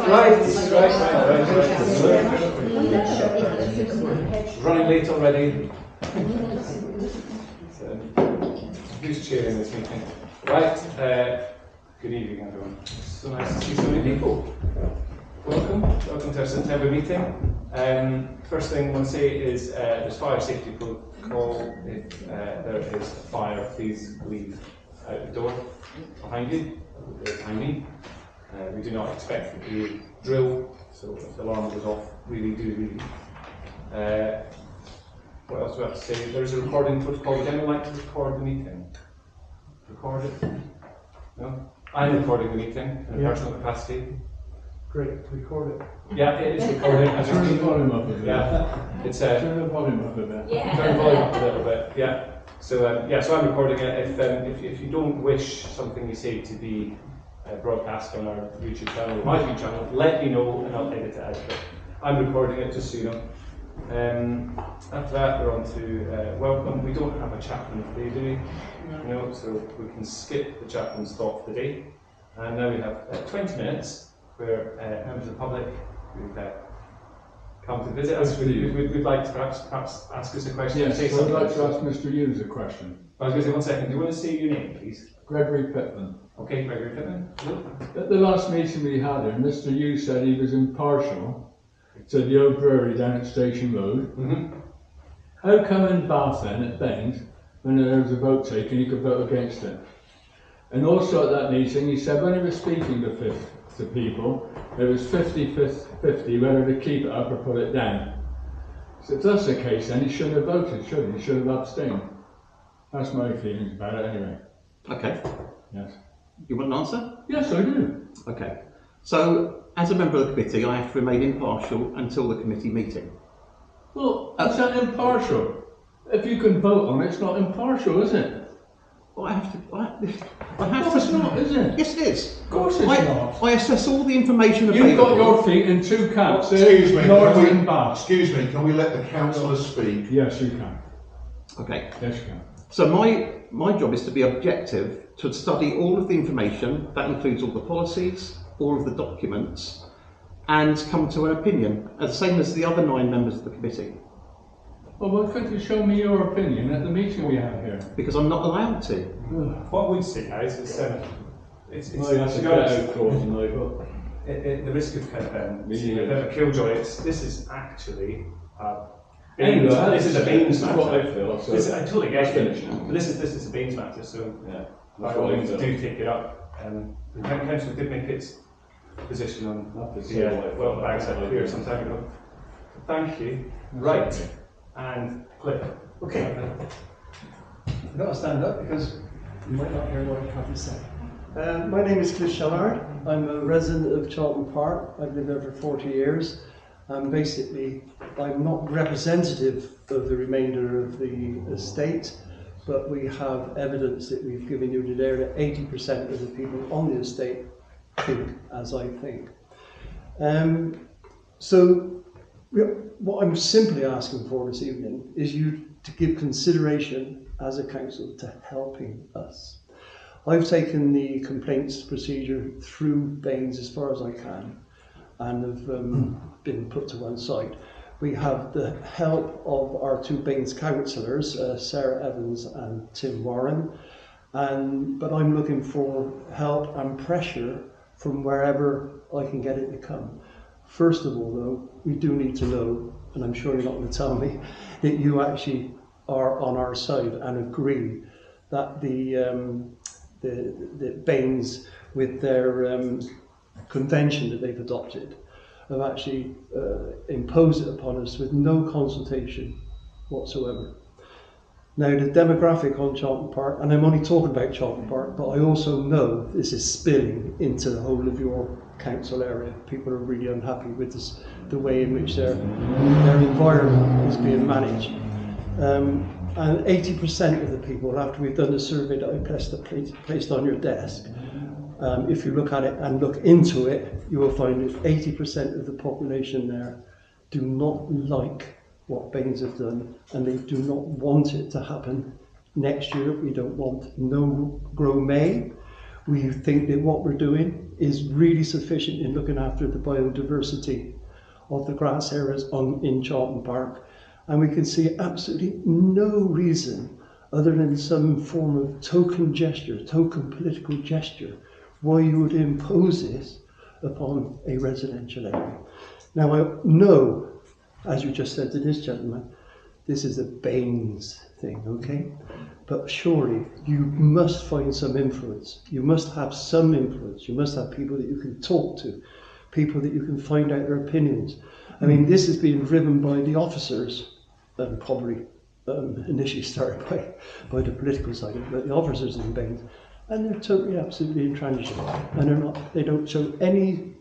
Right. Running late already. Who's chairing this meeting? Right. Good evening, everyone. It's so nice to see so many people. Welcome to our September meeting. First thing I want to say is there's fire safety protocol. If there is a fire, please leave out the door behind you, behind me. We do not expect a drill, so if the alarm goes off, really do leave. What else do I have to say? There's a recording protocol. Would anyone like to record the meeting? Record it? No? I'm recording the meeting in a personal capacity. Great, record it. Yeah, it is recording. Turn the volume up a bit. Yeah, it's turn the volume up a bit. Yeah. Turn the volume up a little bit. Yeah. So so I'm recording it. If you don't wish something you say to be broadcast on our YouTube channel or my YouTube channel, let me know and I'll edit it out. But I'm recording it just so you know. After that, we're on to welcome. We don't have a chaplain today, do we? No, so we can skip the chaplain's talk for the day. And now we have 20 minutes where members of the public who've come to visit us would like to perhaps ask us a question. Yes, so I'd like to ask Mr. Hughes a question. I was going to say 1 second. Do you want to say your name, please? Gregory Pittman. Okay, Gregory Pittman. At the last meeting we had here, Mr. Hughes said he was impartial to the old brewery down at Station Road. Mm-hmm. How come in Bath then, at Baines, when there was a vote taken, you could vote against it? And also at that meeting, he said when he was speaking to people, it was 50-50 whether to keep it up or put it down. So if that's the case, then he shouldn't have voted, should he? He should have abstained. That's my feelings about it anyway. Okay. Yes. You want an answer? Yes, I do. Okay. So, as a member of the committee, I have to remain impartial until the committee meeting. Well, is that impartial? If you can vote on it, it's not impartial, is it? Well, I have to. No, it's not, is it? Yes, it is. Of course it's not. I assess all the information available. You've got your feet in two camps. Excuse me, Excuse me, can we let the councillor speak? Yes, you can. Okay. Yes, you can. So my job is to be objective, to study all of the information. That includes all the policies, all of the documents, and come to an opinion, the same as the other 9 members of the committee. Well, why couldn't you show me your opinion at the meeting we have here? Because I'm not allowed to. What we'd say, guys, is it's well, you have to get out clause, Michael. The risk of kind of a bit of a killjoy. This is actually this is a Baines matter. That's what I feel. So I totally get it. But this is a Baines matter, so yeah, by all means do take it up. The council did make its position on the bags out here some time ago. Thank you. Right. Okay. And click. Okay. I've got to stand up because you might not hear what I have to say. My name is Cliff Shallard. I'm a resident of Charlton Park. I've lived there for 40 years. Basically, I'm not representative of the remainder of the estate, but we have evidence that we've given you today that 80% of the people on the estate think as I think. So what I'm simply asking for this evening is you to give consideration as a council to helping us. I've taken the complaints procedure through Baines as far as I can and have been put to one side. We have the help of our 2 Baines councillors, Sarah Evans and Tim Warren, but I'm looking for help and pressure from wherever I can get it to come. First of all, though, we do need to know, and I'm sure you're not going to tell me, that you actually are on our side and agree that the Baines, with their convention that they've adopted, have actually imposed it upon us with no consultation whatsoever. Now, the demographic on Charlton Park, and I'm only talking about Charlton Park, but I also know this is spilling into the whole of your council area. People are really unhappy with this, the way in which their environment is being managed. And 80% of the people, after we've done the survey that I placed on your desk, if you look at it and look into it, you will find that 80% of the population there do not like what Baines have done, and they do not want it to happen next year. We don't want no grow May. We think that what we're doing is really sufficient in looking after the biodiversity of the grass areas in Charlton Park, and we can see absolutely no reason other than some form of token gesture, token political gesture, why you would impose this upon a residential area. Now I know, as you just said to this gentleman, this is a Baines thing, okay? But surely you must find some influence. You must have some influence. You must have people that you can talk to, people that you can find out their opinions. I mean, this is being driven by the officers, and probably initially started by the political side, but the officers in Baines, and they're totally, absolutely intransigent, and they don't show any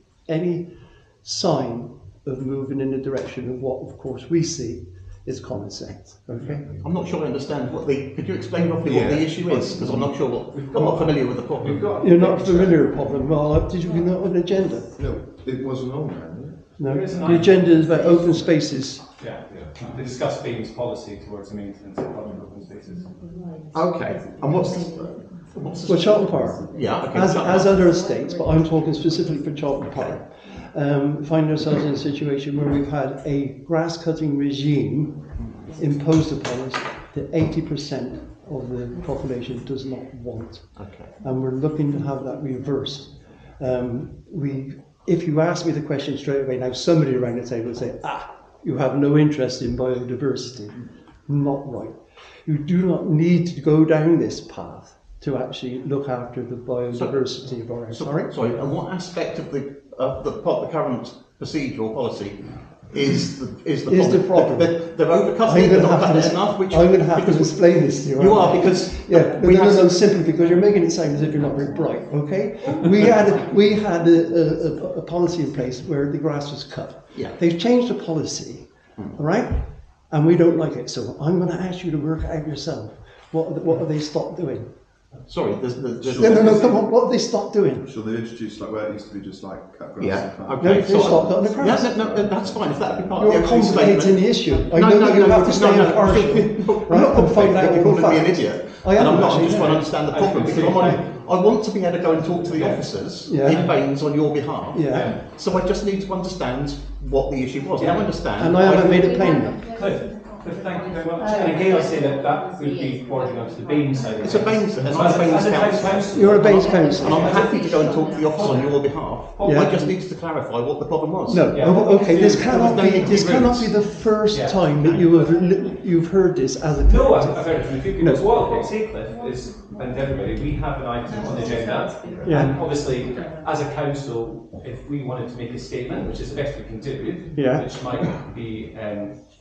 sign of moving in the direction of what, of course, we see is common sense. Okay. I'm not sure I understand could you explain roughly what the issue is? Because I'm not sure I'm not familiar with the problem. You're not familiar with the problem. Well, did you know an agenda? No, it wasn't on there, was it? No. The agenda is about open spaces. Yeah. They discuss Baines policy towards the maintenance of public open spaces. Okay. And what's Well, Charlton Park, yeah, okay. as other estates, but I'm talking specifically for Charlton Park, find ourselves in a situation where we've had a grass cutting regime imposed upon us that 80% of the population does not want. Okay. And we're looking to have that reversed. If you ask me the question straight away, now somebody around the table will say, you have no interest in biodiversity. Not right. You do not need to go down this path to actually look after the biodiversity of our area. Sorry, and what aspect of the current procedure or policy is the problem? They're overcutting, they're not cutting enough. I'm going to have to explain this to you. You are, because no, simply because you're making it sound as if you're not very bright. Okay, we had a policy in place where the grass was cut. Yeah. They've changed the policy, all right, and we don't like it. So I'm going to ask you to work it out yourself. What have they stopped doing? Sorry, no, come on, what have they stopped doing? So they introduced like where it used to be just like cut grass. Yeah, and okay. They stopped cutting the grass. Yeah, no, that's fine. If that would be part You're of the opening complicating statement. the issue. I know that you have to stay impartial, right, and find out You're all the calling me an facts. idiot. I am And I'm not, I'm actually, just trying to understand the problem, because I want to be able to go and talk to the officers in Baines on your behalf. Yeah. So I just need to understand what the issue was. Now I understand. And I haven't made it plain enough. Cliff, thank you very much. And again, I say that would be forwarding onto the Baines side. It's a Baines, it's a Baines council. You're a Baines council. And I'm happy to go and talk to the officers on your behalf. Yeah. I just needed to clarify what the problem was. No, Yeah. okay, this cannot no be. need to This be cannot rude. be the first Yeah. time that you've heard this as a No, collective. I've heard it from a few people. No. So what I'll say, Cliff, is, and everybody, we have an item on the agenda. Yeah. And obviously, as a council, if we wanted to make a statement, which is the best we can do, Yeah. which might be,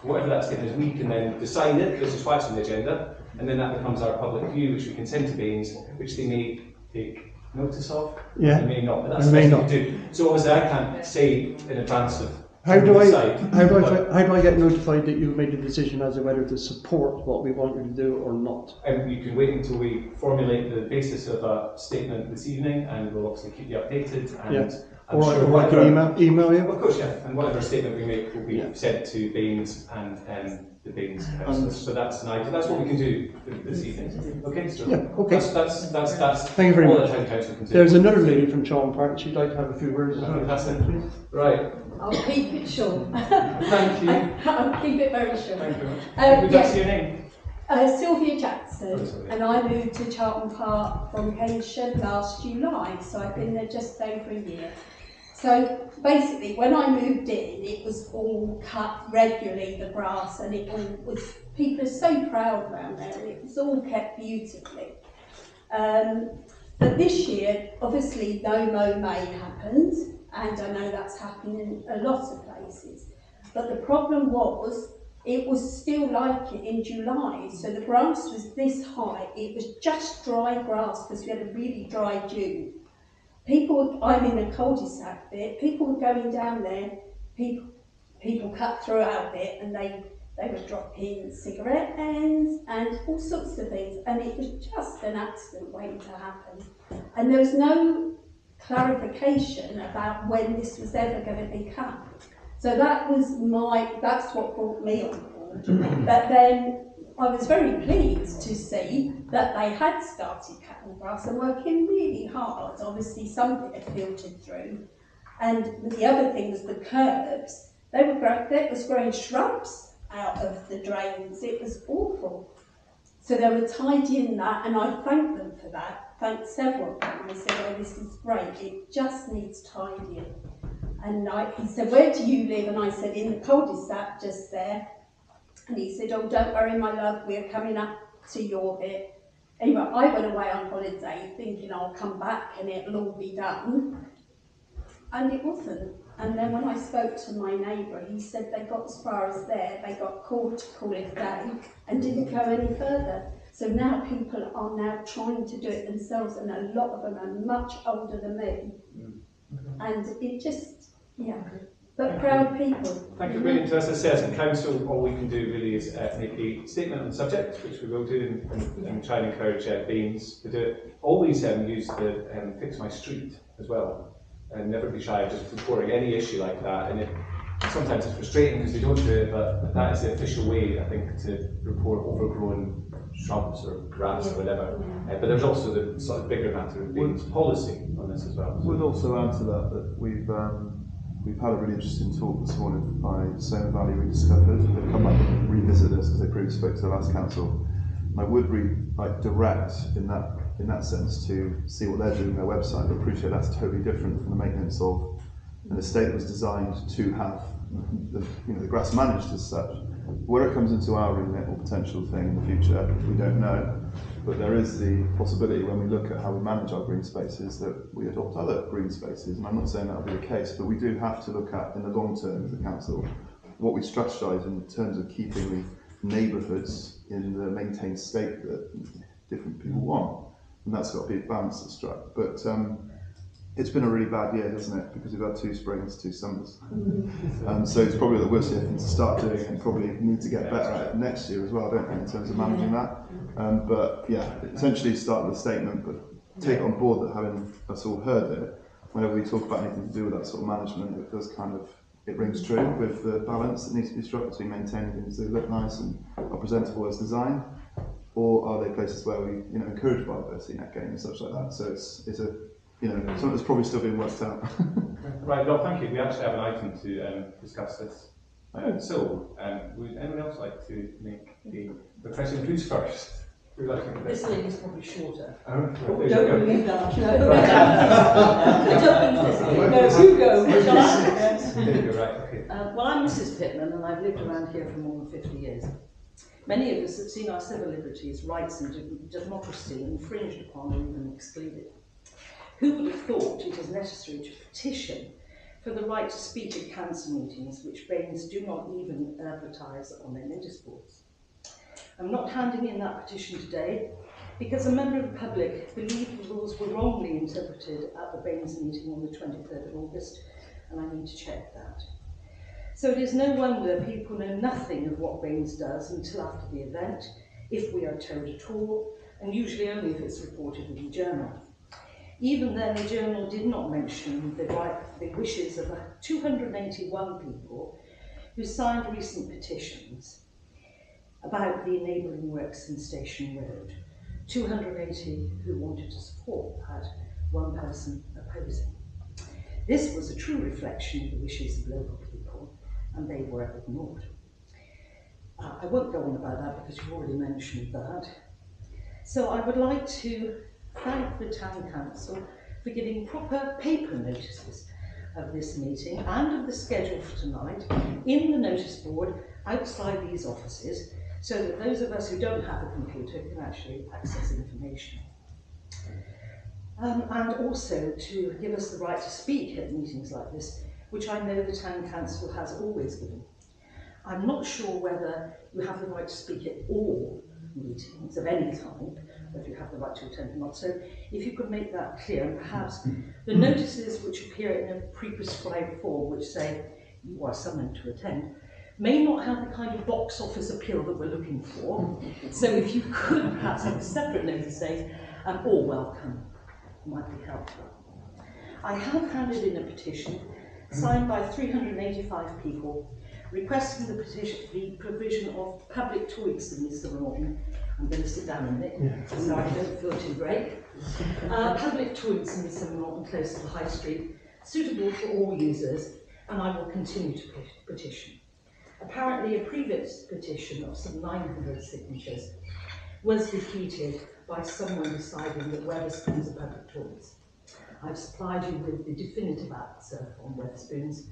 whatever that statement is, we can then decide it, this is why it's on the agenda, and then that becomes our public view, which we can send to Baines, which they may take notice of, Yeah. they may not, but that's Or the may best we not. can do. So obviously I can't say in advance of How do I decide, how do I get notified that you've made a decision as to whether to support what we want you to do or not? And you can wait until we formulate the basis of a statement this evening, and we'll obviously keep you updated. And Yeah. I'm Or sure I can email you. Of course, yeah. And whatever statement we make will be Yeah. sent to Baines and the Baines councillors. So that's an idea. That's what we can do this evening. Okay. So Yeah, okay. That's Thank you very all much. the town council can do. There's another lady from Charlton Park. She'd like to have a few words. Fantastic. Right. I'll keep it short. Thank you. I'll keep it very short. Thank you very much. Would that yeah. say your name? Sylvia Jackson, Oh, Sylvia. and I moved to Charlton Park from Cambridgeshire last July, so I've been there just over a year. So basically, when I moved in, it was all cut regularly, the grass, and it all was, people are so proud around there, and it was all kept beautifully. But this year, obviously, no mow May happened, and I know that's happening in a lot of places. But the problem was, it was still like it in July, so the grass was this high. It was just dry grass because we had a really dry June. I'm in a cul-de-sac bit, people were going down there, people cut through our bit and they were dropping cigarette ends and all sorts of things, and it was just an accident waiting to happen. And there was no clarification about when this was ever going to be cut. So that's what brought me on board. But then I was very pleased to see that they had started cutting grass and working really hard. Obviously some of it had filtered through. And the other thing was the curbs. That was growing shrubs out of the drains. It was awful. So they were tidying that, and I thanked them for that. Thanked several of them. I said, oh, this is great. It just needs tidying. And he said, where do you live? And I said, in the cul-de-sac just there. And he said, oh, don't worry, my love, we're coming up to your bit. Anyway, I went away on holiday thinking I'll come back and it'll all be done. And it wasn't. And then when I spoke to my neighbour, he said they got as far as there, they got called to call it a day and didn't go any further. So now people are now trying to do it themselves, and a lot of them are much older than me. And it just, yeah, but proud people. Thank you for bringing it to us. As I say, as a council, all we can do really is make a statement on the subject, which we will do, and try and encourage Baines to do it. Always use the Fix My Street as well. And never be shy of just reporting any issue like that. And sometimes it's frustrating because they don't do it, but that is the official way, I think, to report overgrown shrubs or grass or whatever. But there's also the sort of bigger matter of Baines policy on this as well. We'd also add to that we've had a really interesting talk this morning by Somer Valley Rediscovered. They've come back and revisit this because they previously spoke to the last council. And I would direct in that sense to see what they're doing on their website. I appreciate that's totally different from the maintenance of an estate that was designed to have the grass managed as such. Where it comes into our remit or potential thing in the future, we don't know. But there is the possibility when we look at how we manage our green spaces that we adopt other green spaces. And I'm not saying that will be the case, but we do have to look at in the long term as a council what we strategise in terms of keeping the neighbourhoods in the maintained state that different people want. And that's got to be a balance that's struck. But it's been a really bad year, hasn't it? Because we've had 2 springs, 2 summers. So it's probably the worst year thing to start doing, and probably need to get better at it next year as well, don't we, in terms of managing that. But yeah, essentially start with a statement, but take on board that having us all heard it, whenever we talk about anything to do with that sort of management, it does kind of, it rings true with the balance that needs to be struck between maintaining things that look nice and are presentable as designed. Or are they places where we, encourage biodiversity net gain and such like that? So it's a, something that's probably still being worked out. Right, no, thank you. We actually have an item to discuss this. Would anyone else like to make the question? Who's first? Who'd like to make this lady's probably shorter. Don't believe that. No. I don't believe this lady. No, you go. Yes. Right, okay. Well, I'm Mrs. Pittman, and I've lived around here for more than 50 years. Many of us have seen our civil liberties, rights and democracy infringed upon or even excluded. Who would have thought it is necessary to petition for the right to speak at council meetings, which Baines do not even advertise on their notice boards? I'm not handing in that petition today because a member of the public believed the rules were wrongly interpreted at the Baines meeting on the 23rd of August, and I need to check that. So it is no wonder people know nothing of what Baines does until after the event, if we are told at all, and usually only if it's reported in the journal. Even then, the journal did not mention the wishes of 281 people who signed recent petitions about the enabling works in Station Road. 280 who wanted to support that, 1 person opposing. This was a true reflection of the wishes of local people, and they were ignored. I won't go on about that because you've already mentioned that. So I would like to thank the Town Council for giving proper paper notices of this meeting and of the schedule for tonight in the notice board outside these offices, so that those of us who don't have a computer can actually access information. And also to give us the right to speak at meetings like this, which I know the Town Council has always given. I'm not sure whether you have the right to speak at all meetings of any type, if you have the right to attend or not. So if you could make that clear, and perhaps the notices which appear in a pre-prescribed form which say you are summoned to attend may not have the kind of box office appeal that we're looking for. So if you could perhaps have a separate notice saying, all welcome, might be helpful. I have handed in a petition signed by 385 people requesting the provision of public toilets in Mr. Norton. I'm going to sit down a minute, so I don't feel too great. Public toilets in Mr. Norton close to the High Street, suitable for all users, and I will continue to petition. Apparently a previous petition of some 900 signatures was defeated by someone deciding that Wetherspoons are public toilets. I've supplied you with the definitive answer on Wetherspoons,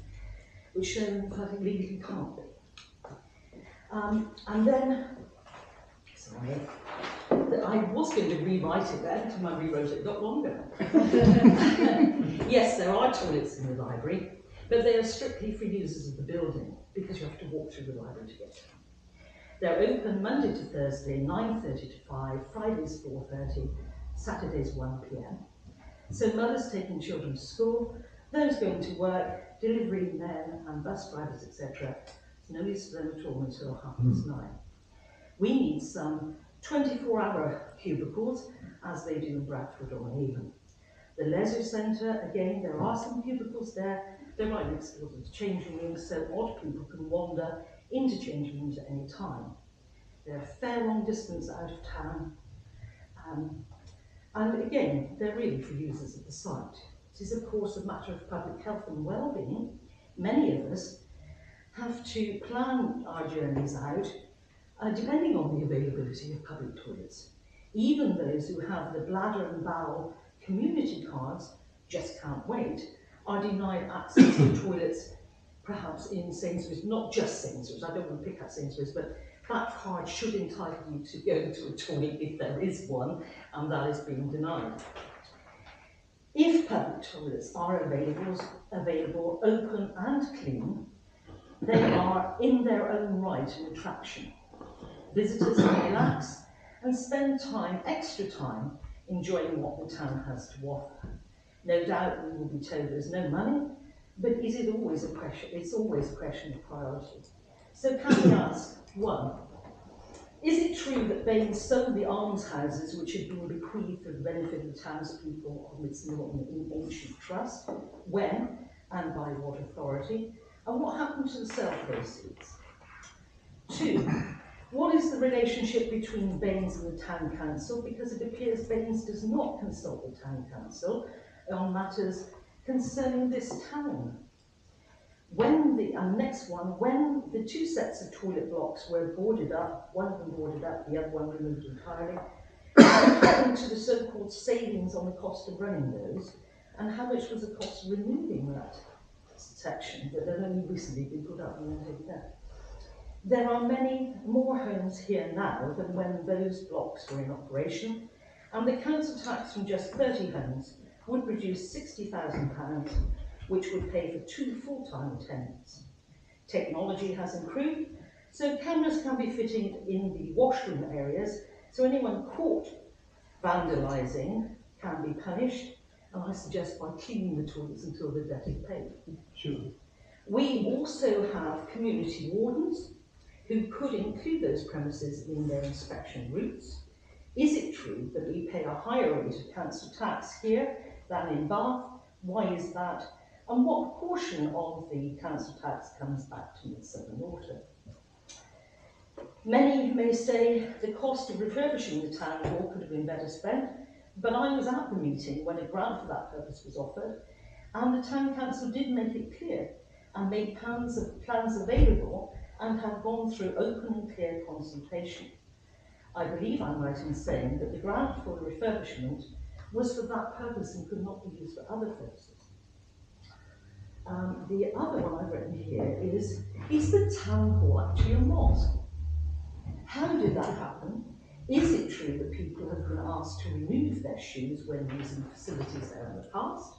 which show that it legally can't be. And then, sorry, I was going to rewrite it then, until I rewrote it, got longer. Yes, there are toilets in the library, but they are strictly for users of the building, because you have to walk through the library to get to them. They're open Monday to Thursday, 9:30 to 5, Fridays 4:30, Saturdays 1 p.m. So mothers taking children to school, those going to work, delivery men and bus drivers, etc. There's no use for them at all until 9:30. We need some 24-hour cubicles, as they do in Bradford or Avon. The leisure centre, again, there are some cubicles there. They're right next door to the changing rooms, so odd people can wander into changing rooms at any time. They're a fair long distance out of town. And again, they're really for users of the site. It is, of course, a matter of public health and well-being. Many of us have to plan our journeys out depending on the availability of public toilets. Even those who have the bladder and bowel community cards, just can't wait, are denied access to toilets, perhaps in Sainsbury's, not just Sainsbury's, I don't want to pick out Sainsbury's, but that card should entitle you to go to a toilet if there is one, and that is being denied. If public toilets are available, open and clean, they are in their own right an attraction. Visitors can relax and spend extra time, enjoying what the town has to offer. No doubt we will be told there's no money, but is it always a question? It's always a question of priority. So can we ask, 1, is it true that Bain sold the almshouses which had been bequeathed for the benefit of the townspeople of Mr. Norton in ancient trust? When and by what authority? And what happened to the sale proceeds? 2, what is the relationship between Baines and the Town Council? Because it appears Baines does not consult the Town Council on matters concerning this town. When the 2 sets of toilet blocks were boarded up, one of them boarded up, the other one removed entirely, according to the so-called savings on the cost of running those, and how much was the cost of removing that section that had only recently been put up and then taken down? There are many more homes here now than when those blocks were in operation, and the council tax from just 30 homes would produce £60,000, which would pay for 2 full-time attendants. Technology has improved, so cameras can be fitted in the washroom areas, so anyone caught vandalising can be punished, and I suggest by cleaning the toilets until the debt is paid. Sure. We also have community wardens who could include those premises in their inspection routes. Is it true that we pay a higher rate of council tax here than in Bath? Why is that? And what proportion of the council tax comes back to Mid Southern Water? Many may say the cost of refurbishing the town hall could have been better spent, but I was at the meeting when a grant for that purpose was offered, and the town council did make it clear and made plans available and have gone through open and clear consultation. I believe I'm right in saying that the grant for the refurbishment was for that purpose and could not be used for other purposes. The other one I've written here is the town hall actually a mosque? How did that happen? Is it true that people have been asked to remove their shoes when using facilities there in the past?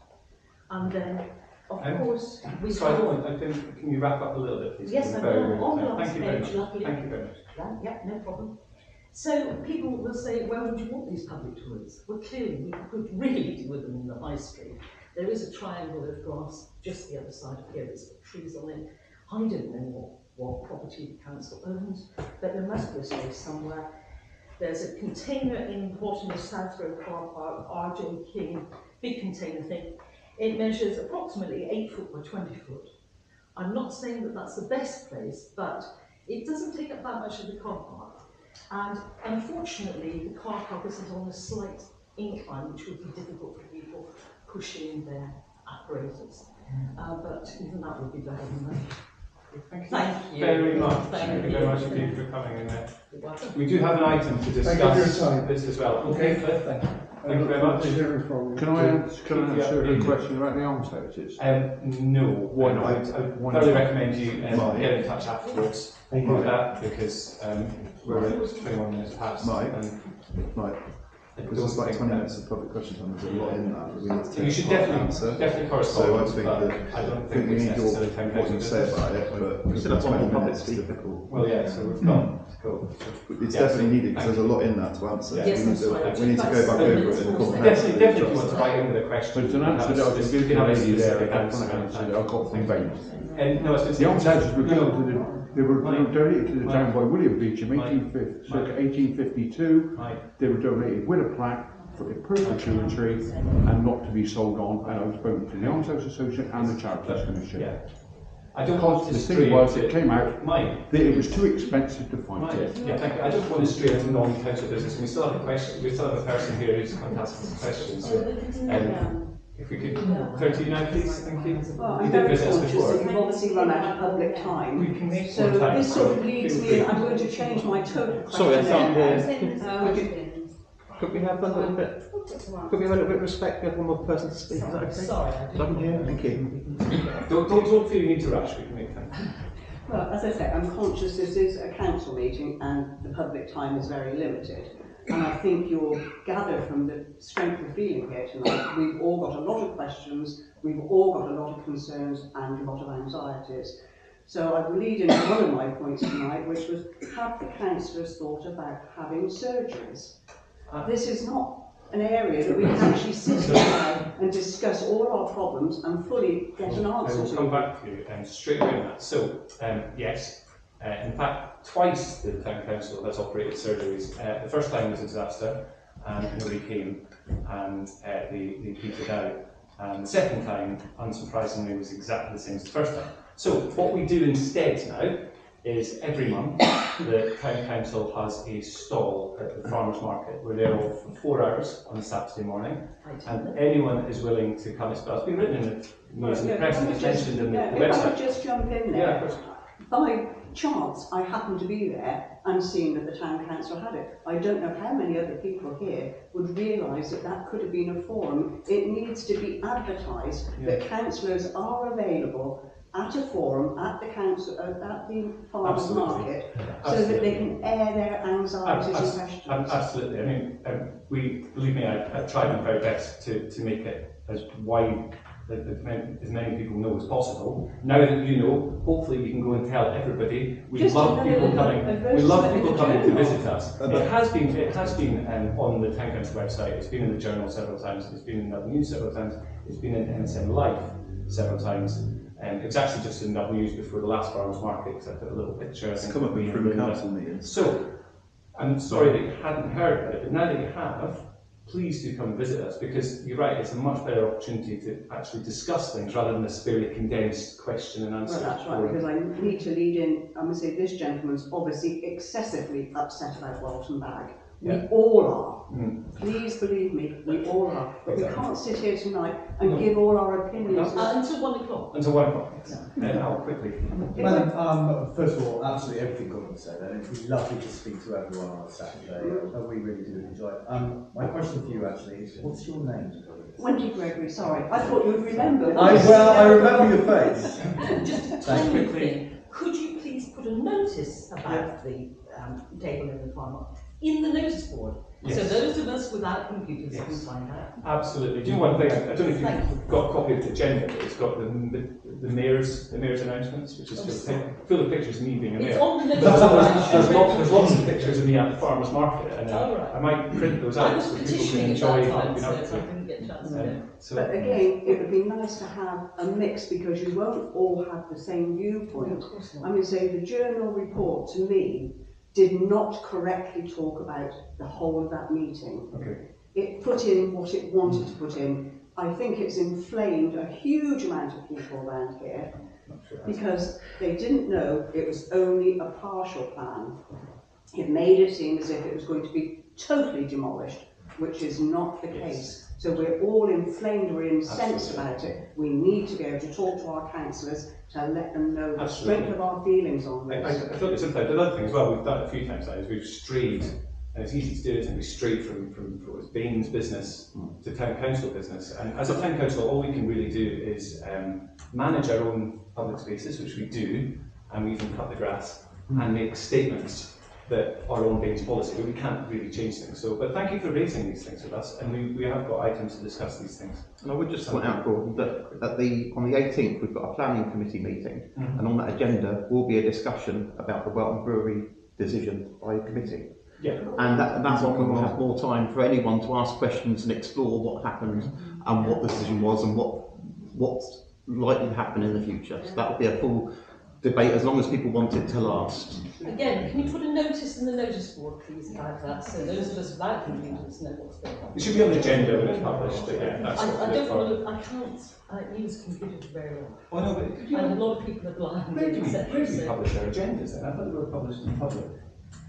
And then, of course, we can you wrap up a little bit, please? Yes, I will. On the last Thank you very page, much. luckily. Thank you very much. Yeah, no problem. So people will say, where would you want these public toilets? Well, clearly we could really do with them in the high street. There is a triangle of grass just the other side of here that's got trees on it. I don't know what property the council owns, but there must be a space somewhere. There's a container in Portsmouth South Road car park, RJ King, big container thing. It measures approximately 8 foot by 20 foot. I'm not saying that that's the best place, but it doesn't take up that much of the car park. And unfortunately, the car park is on a slight incline, which would be difficult for people pushing their apparatus. But even that would be better than that. Thank you very much. Thank you very much indeed for coming in there. We do have an item to discuss this as well. Okay, Cliff. Thank you very much. Can I answer a question about the arms houses? No. Why not? I would thoroughly recommend you get in touch afterwards with that, because we're at 21 minutes past. Mike, because it's like 20 minutes of public question time, there's a lot in that we need to take. You should definitely correspond. So I think we need what you say about it, but because it's 20 minutes, it's difficult. Well, yeah, so we've got. It's definitely needed because there's a lot in that to answer. Yes, we need to go back over it and comprehensively. Definitely want to write in with a question. But it's an answer that I was giving the lady there, I got from Baines. No, it's the arms houses were given they were donated to the town by William Beach in circa 1852. They were donated with a plaque for a perpetuity and not to be sold on. And I was spoken to the Arms House Association and the Charities Commission. Yeah. I don't want to the thing was, it came out that it was too expensive to find it. Yeah, thank you. I don't want to stray into non-council business. We still have a question. We still have a person here who's going to ask some questions. If we could turn to you now, please. Thank you. Well, I'm very conscious that you've obviously run out of public time. We can make so this sort of leads me, I'm going to change my total question. Sorry, I can't could we have a little bit? Could we have a little bit of respect? We have one more person to speak. Is that okay? Sorry, I can hear. Thank you. Don't feel you need to rush. We can make time. Well, as I say, I'm conscious this is a council meeting and the public time is very limited. And I think you'll gather from the strength of feeling here tonight, we've all got a lot of questions, we've all got a lot of concerns and a lot of anxieties. So I will lead into one of my points tonight, which was, have the councillors thought about having surgeries? This is not an area that we can actually sit down and discuss all our problems and fully get an answer to. I will come back to you straight away on that. So, yes, in fact, twice the town council has operated surgeries. The first time was a disaster, and nobody came, and they petered out. And the second time, unsurprisingly, was exactly the same as the first time. So, what we do instead now is every month the town council has a stall at the farmers market. We're there all for 4 hours on a Saturday morning, and anyone is willing to come. It's been written in the news and the press, and it's mentioned in the website. If I could just jump in there. Yeah, of course. By chance, I happened to be there and seen that the town council had it. I don't know how many other people here would realise that that could have been a forum. It needs to be advertised that councillors are available at a forum, at the council, at the farmers market, so that they can air their anxieties and questions. Absolutely. I mean, believe me, I've tried my very best to make it as wide, as many people know as possible. Now that you know, hopefully you can go and tell everybody. We love people coming. We love people coming to visit us. It has been on the town council website. It's been in the journal several times. It's been in the news several times. It's been in MSN Live several times. It was actually just in W's before the last farmers market, because I put a little picture. It's come up in from council meetings. So, I'm sorry that you hadn't heard about it, but now that you have, please do come and visit us, because you're right, it's a much better opportunity to actually discuss things rather than this very condensed question and answer. Well, that's right, because I need to lead in, I'm going to say this gentleman's obviously excessively upset about Walton Bag. We all are. Please believe me, we all are. But we can't sit here tonight and give all our opinions. Until 1 o'clock. Until 1 o'clock, yes. Now, quickly. Madam, first of all, absolutely everything Gordon said, and it would be lovely to speak to everyone on Saturday. We really do enjoy it. My question for you actually is, what's your name? Wendy Gregory, sorry. I thought you'd remember. I remember your face. Just a tiny thing. Could you please put a notice about the table in the farm in the notice board? Yes. So those of us without computers can find out. Absolutely. Do you know one thing? I don't know if you've got a copy of the agenda, but it's got the mayor's announcements, which is full of pictures of me being a mayor. It's on the notice board. There's lots of pictures of me at the farmers market, and I might print those out so people can enjoy what I've been up to. But again, it would be nice to have a mix, because you won't all have the same viewpoint. I'm going to say the journal report to me did not correctly talk about the whole of that meeting. Okay. It put in what it wanted to put in. I think it's inflamed a huge amount of people around here. because they didn't know it was only a partial plan. It made it seem as if it was going to be totally demolished, which is not the case. So we're all inflamed, we're incensed about it. We need to be able to talk to our councillors to let them know the strength of our feelings on this. I feel it's the other thing as well, we've done it a few times now, is we've strayed, and it's easy to do it, and we strayed from Bain's business to town council business. And as a town council, all we can really do is manage our own public spaces, which we do, and we even cut the grass, and make statements that are on Bain's policy, but we can't really change things. So, but thank you for raising these things with us, and we have got items to discuss these things. And I would just point out, Gordon, that on the 18th we've got a planning committee meeting, and on that agenda will be a discussion about the Welton Brewery decision by committee. Yeah. And that one will have more time for anyone to ask questions and explore what happened and what the decision was and what's likely to happen in the future. So that will be a full debate as long as people want it to last. Again, can you put a notice in the notice board, please, about that, so those of us without convenience know what's going on? It should be on the agenda when it's published, but yeah, that's what I don't want to look, I can't use computers very well. Oh no, but could you, And a lot of people are blind, where do we etc. publish our agendas then? I thought they were published in public.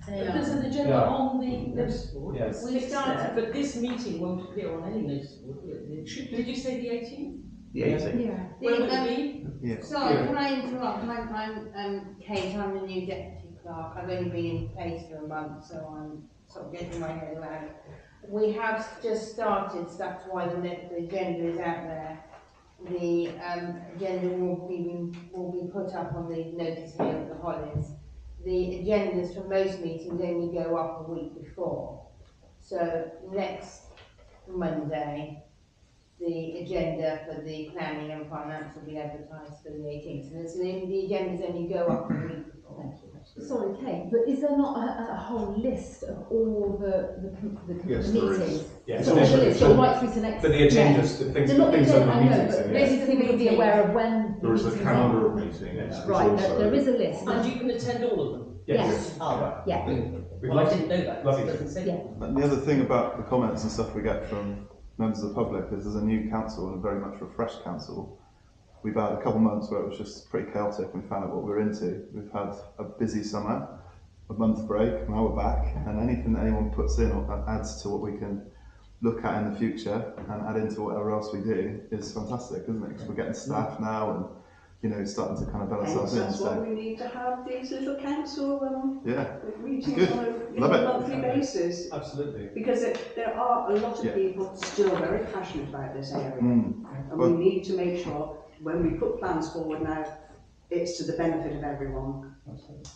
There's an agenda on the notice board. Yes. We started, but this meeting won't appear on any notice board. Did you say the 18th? The 18th. Yeah. Where would it be? Yeah. Sorry, can I interrupt? I'm Kate, I'm the new deputy clerk. I've only been in place for a month, so I'm sort of getting my head around it. We have just started, so that's why the agenda is out there. The agenda will be put up on the notice here at the Hollies. The agendas for most meetings only go up a week before. So next Monday, the agenda for the planning and finance will be advertised for the 18th. So the agendas only go up a week before. Sorry, Kate, but is there not a whole list of all the Yes, there is. meetings? Yeah, So there's a list, so right through to next. But the agendas, the things, They're not the things on agenda, the I know, meetings. but so, maybe yes. the people would be aware of when. There is a meetings calendar are. of meetings. Right, there is a list. And you can attend all of them? Yes. Oh, right. Yeah. We'd Well, I love to- didn't know that, love it you. doesn't say. Yeah. And the other thing about the comments and stuff we get from members of the public is there's a new council and a very much refreshed council. We've had a couple of months where it was just pretty chaotic and we found out what we were into. We've had a busy summer, a month break, now we're back, and anything that anyone puts in or adds to what we can look at in the future and add into whatever else we do is fantastic, isn't it? Because we're getting staff now and, you know, starting to kind of build ourselves in. That's why So we need to have these little council yeah, meetings good. on a Love it. monthly basis. Absolutely. Because there are a lot of Yeah. people still very passionate about this area. Mm. And Well- we need to make sure when we put plans forward now, it's to the benefit of everyone.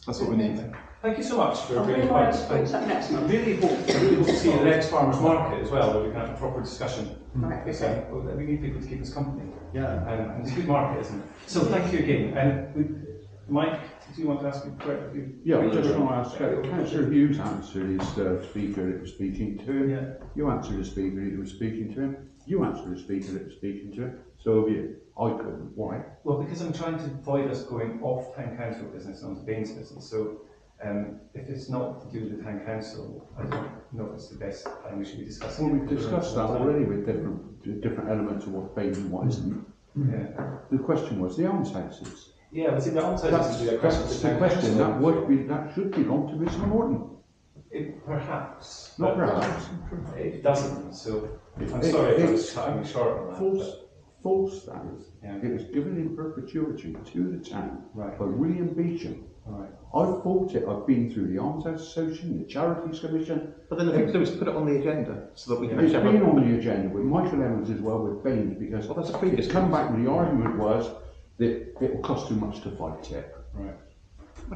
That's what we need. Thank you so much for I'll bringing bring my points. points up next I month. really hope to see the next farmers market as well, where we can have a proper discussion. Right, Because okay. we need people to keep us company. Yeah. And it's a good market, isn't it? So thank you again. And Mike, do you want to ask me correctly? Yeah, I just want to ask, Councillor Hughes answered his speaker that was speaking to him. Yeah. You answered the speaker that was speaking to him. You answered the speaker that was speaking to him. So have you. I couldn't. Why? Well, because I'm trying to avoid us going off town council business onto Bain's business. So if it's not to do with the town council, I don't know if it's the best time we should be discussing. Well, it. we've discussed that already with different elements of what Bain and what isn't. Yeah. The question was the almshouses. Yeah, but see, the almshouses That's would be a question the to the town question. council. That should belong to Mr. Morton. Perhaps. Not but perhaps. It doesn't. So I'm It- sorry if I was it's cutting short on that. False that is. Yeah. It was given in perpetuity to the town Right. by William Beecham. Right. I've fought it. I've been through the Almshouse Association, the Charities Commission. But then the thing to do is put it on the agenda so that we can It's actually been have on the agenda with Michael Evans as well with Baines because Well, that's a previous it's come back and the argument was that it will cost too much to fight it. Right.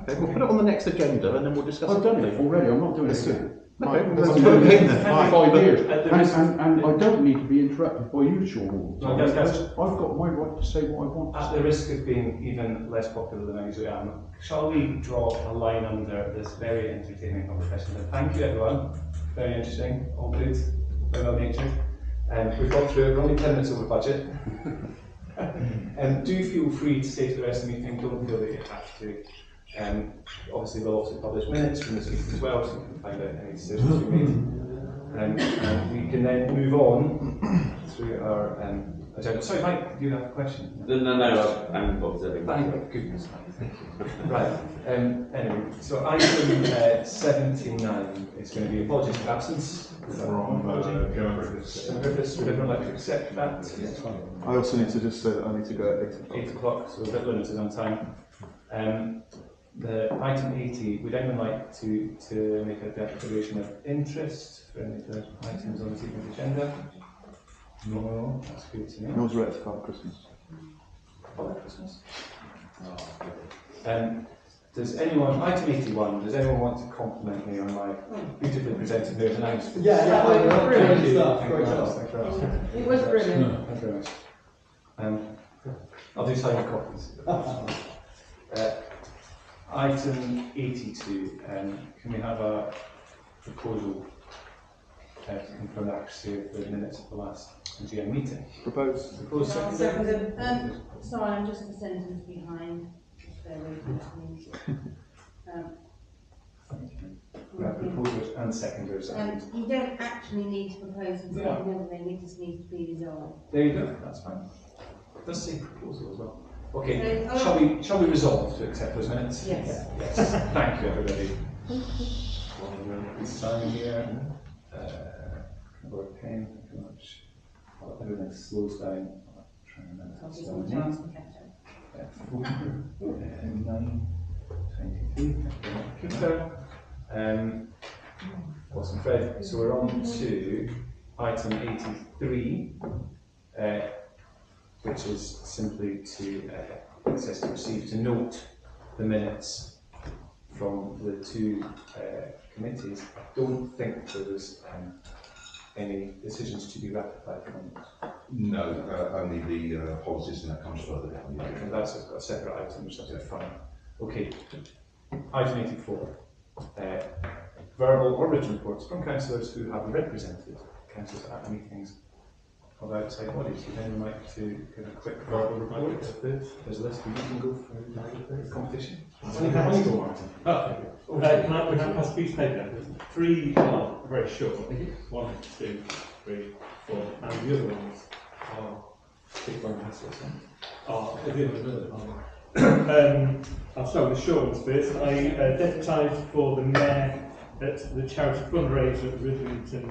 Okay, we'll put it on the next agenda and then we'll discuss I've it. done it already. I'm not doing it again. Okay, I've well, done that's it okay then. for 5 years, At the risk- and I don't need to be interrupted by you, Sean, all the No, time. that's- I've got my right to say what I want to At say. the risk of being even less popular than I usually am, shall we draw a line under this very entertaining conversation? And thank you, everyone. Very interesting, all good, very well natured. We've got through it, we're only 10 minutes over budget. Do feel free to stay to the rest of the meeting, don't feel that you have to. Obviously, we'll also publish minutes from this meeting as well, so you can find out any decisions we made. And we can then move on through our I don't know. Sorry, Mike, do you have a question? No, I'm observing. Thank goodness. Thank you. Right. Anyway, so item 79 is going to be apologies for absence. From Griffiths, River Electric Sector Act. I also need to just say that I need to go at 8 o'clock, so a bit limited on time. The item 80, would anyone like to make a declaration of interest for any of the items on this evening's agenda? No, that's good to know. Yours right for Christmas. Father Christmas. Does anyone, item 81, does anyone want to compliment me on my beautifully presented note announcement? Yeah, Thank you. stuff. Thank you Great very much. job. Thank you very much. It was brilliant. Thank you very much. I'll do signed copies. Item 82, can we have a proposal to confirm the accuracy of the minutes of the last GM meeting? Propose. Propose seconded. Sorry, I'm just a sentence behind. Just bear with me, please. We have proposers and seconders. You don't actually need to propose and second everything, it just needs to be resolved. There you go, that's fine. It does say proposal as well. Okay, shall we resolve to accept those minutes? Yes. Yes. Thank you, everybody. Sign here. Pen, thank you very much. Everything slows down. I'll try and remember to slow down. 9:23. Awesome, Fred. So we're on to item 83, which is simply to access to receive, to note the minutes from the two committees. I don't think there was any decisions to be ratified from it. No, only the policies, and that comes further down. And that's a separate item, which is fine. Okay, item 84. Verbal or written reports from councillors who have represented councillors at meetings of outside bodies. Would anyone like to give a quick verbal report of this? There's a list where you can go for the competition. Can I pass a piece of paper? 3, well, very short. 1, 2, 3, 4, and the other ones are. Take one pass this one. The other ones. I'll start with the short ones first. I deputised for the mayor at the charity fundraiser at Rivington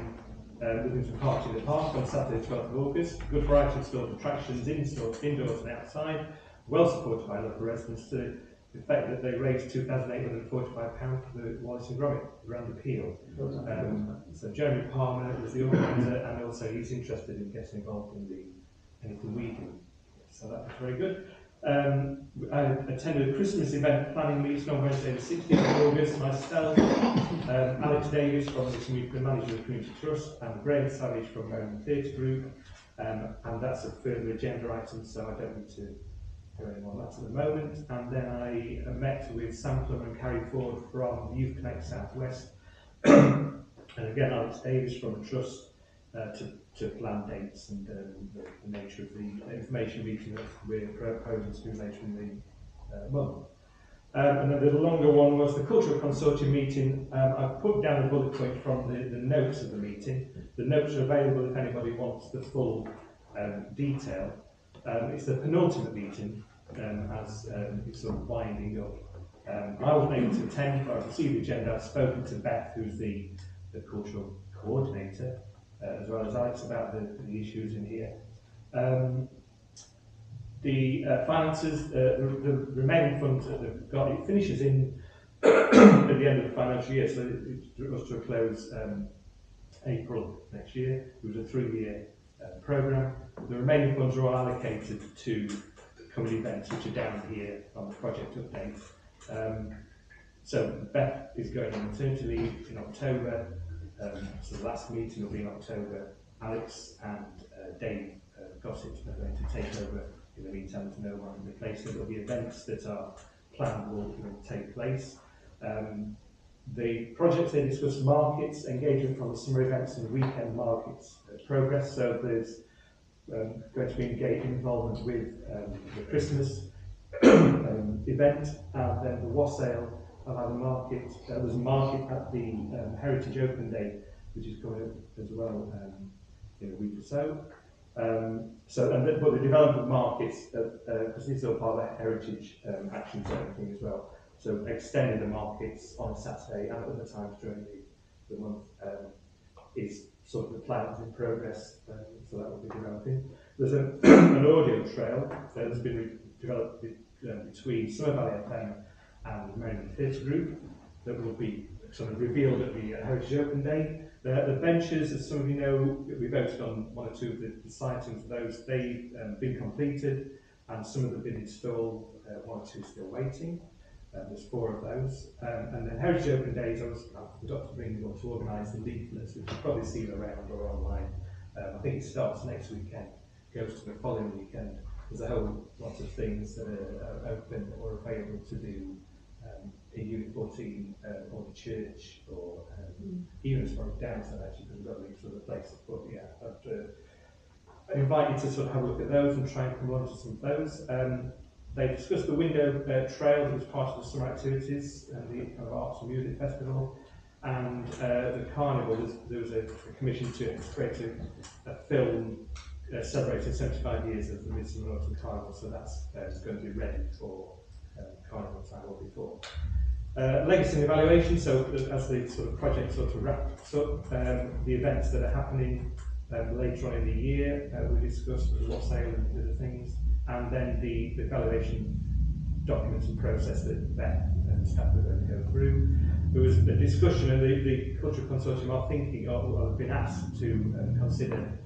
Park in the Park on Saturday, 12th of August. Good variety of stores, attractions, indoors and outside, well supported by local residents to the fact that they raised £2,845 for the Wallace and Gromit Grand Appeal. So Jeremy Palmer was the organiser, and also he's interested in getting involved in anything we do. So that was very good. I attended a Christmas event planning meeting on Wednesday the 16th of August. Myself, Alex Davis from the manager of the Community Trust, and Graham Savage from Merriman Theatre Group, and that's a further agenda item, so I don't need to go any more on that at the moment. And then I met with Sam Plum and Carrie Ford from Youth Connect South West, and again Alex Davis from the Trust to plan dates and the nature of the information meeting that we're proposing to do later in the month. And then the longer one was the Cultural Consortium meeting. I've put down the bullet point from the notes of the meeting. The notes are available if anybody wants the full detail. It's the penultimate meeting as it's sort of winding up. I wasn't able to attend, but I've received the agenda. I've spoken to Beth, who's the cultural coordinator, as well as Alex, about the issues in here. The finances, the remaining funds that they've got, it finishes in at the end of the financial year, so it was to a close April next year. It was a 3-year programme. The remaining funds are all allocated to coming events, which are down here on the project update. So Beth is going on maternity leave in October. So the last meeting will be in October. Alex and Dave Gossett are going to take over in the meantime. There's no one in the place. There will be events that are planned will take place. The projects they discuss markets, engagement from the summer events and weekend markets progress. So there's going to be involvement with the Christmas event, and then the wassail. I've had a market. There's a market at the Heritage Open Day, which is coming up as well in a week or so. But the development markets, because this is all part of the heritage action zone thing as well. So extending the markets on a Saturday and other times during the month is sort of the plans in progress. So that will be developing. There's an audio trail that has been developed between Summer Valley FM and the Merriman Theatre Group that will be sort of revealed at the Heritage Open Day. The benches, as some of you know, we voted on one or two of the sightings of those. They've been completed and some of them have been installed, one or two still waiting. There's 4 of those. And then Heritage Open Days, I forgot to bring or to organise the leaflets, which you've probably seen around or online. I think it starts next weekend, goes to the following weekend. There's a whole lot of things that are open or available to do in Unit 14 or the church, or even as far as Downton actually, because we've got links to other places. But yeah, I invite you to sort of have a look at those and try and come along to some of those. They discussed the window trail that was part of the summer activities and the kind of arts and music festival, and the carnival. There was a commission to create a film celebrating 75 years of the Midsummer Autumn Carnival, so that's going to be ready for carnival time or before. Legacy and evaluation, so as the sort of project sort of wraps up, the events that are happening later on in the year, we discussed the lot sale and other things, and then the evaluation documents and process that Beth and staff are going to go through. There was a discussion, and the Cultural Consortium are thinking, or have been asked to consider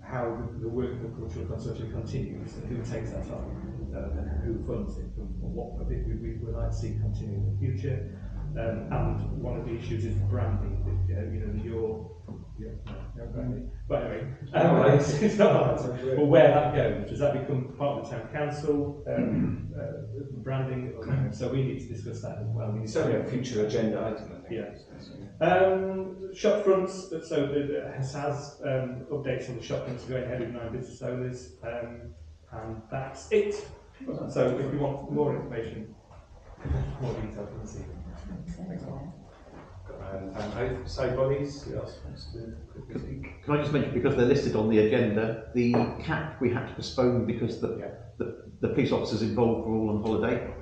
how the work of the Cultural Consortium continues, and who takes that on, and who funds it, and what of it we would like to see continue in the future. And one of the issues is branding. But anyway, it's not hard. But where that goes, does that become part of the town council branding? So we need to discuss that as well. It's certainly a future agenda item, I think. Yeah. Shop fronts. So the HASAS updates on the shop fronts are going ahead with 9 business owners, and that's it. So if you want more information, more detail, you can see. Thanks, Mark. Outside bodies, who else wants to quickly? Can I just mention, because they're listed on the agenda, the CAP we had to postpone because the police officers involved were all on holiday.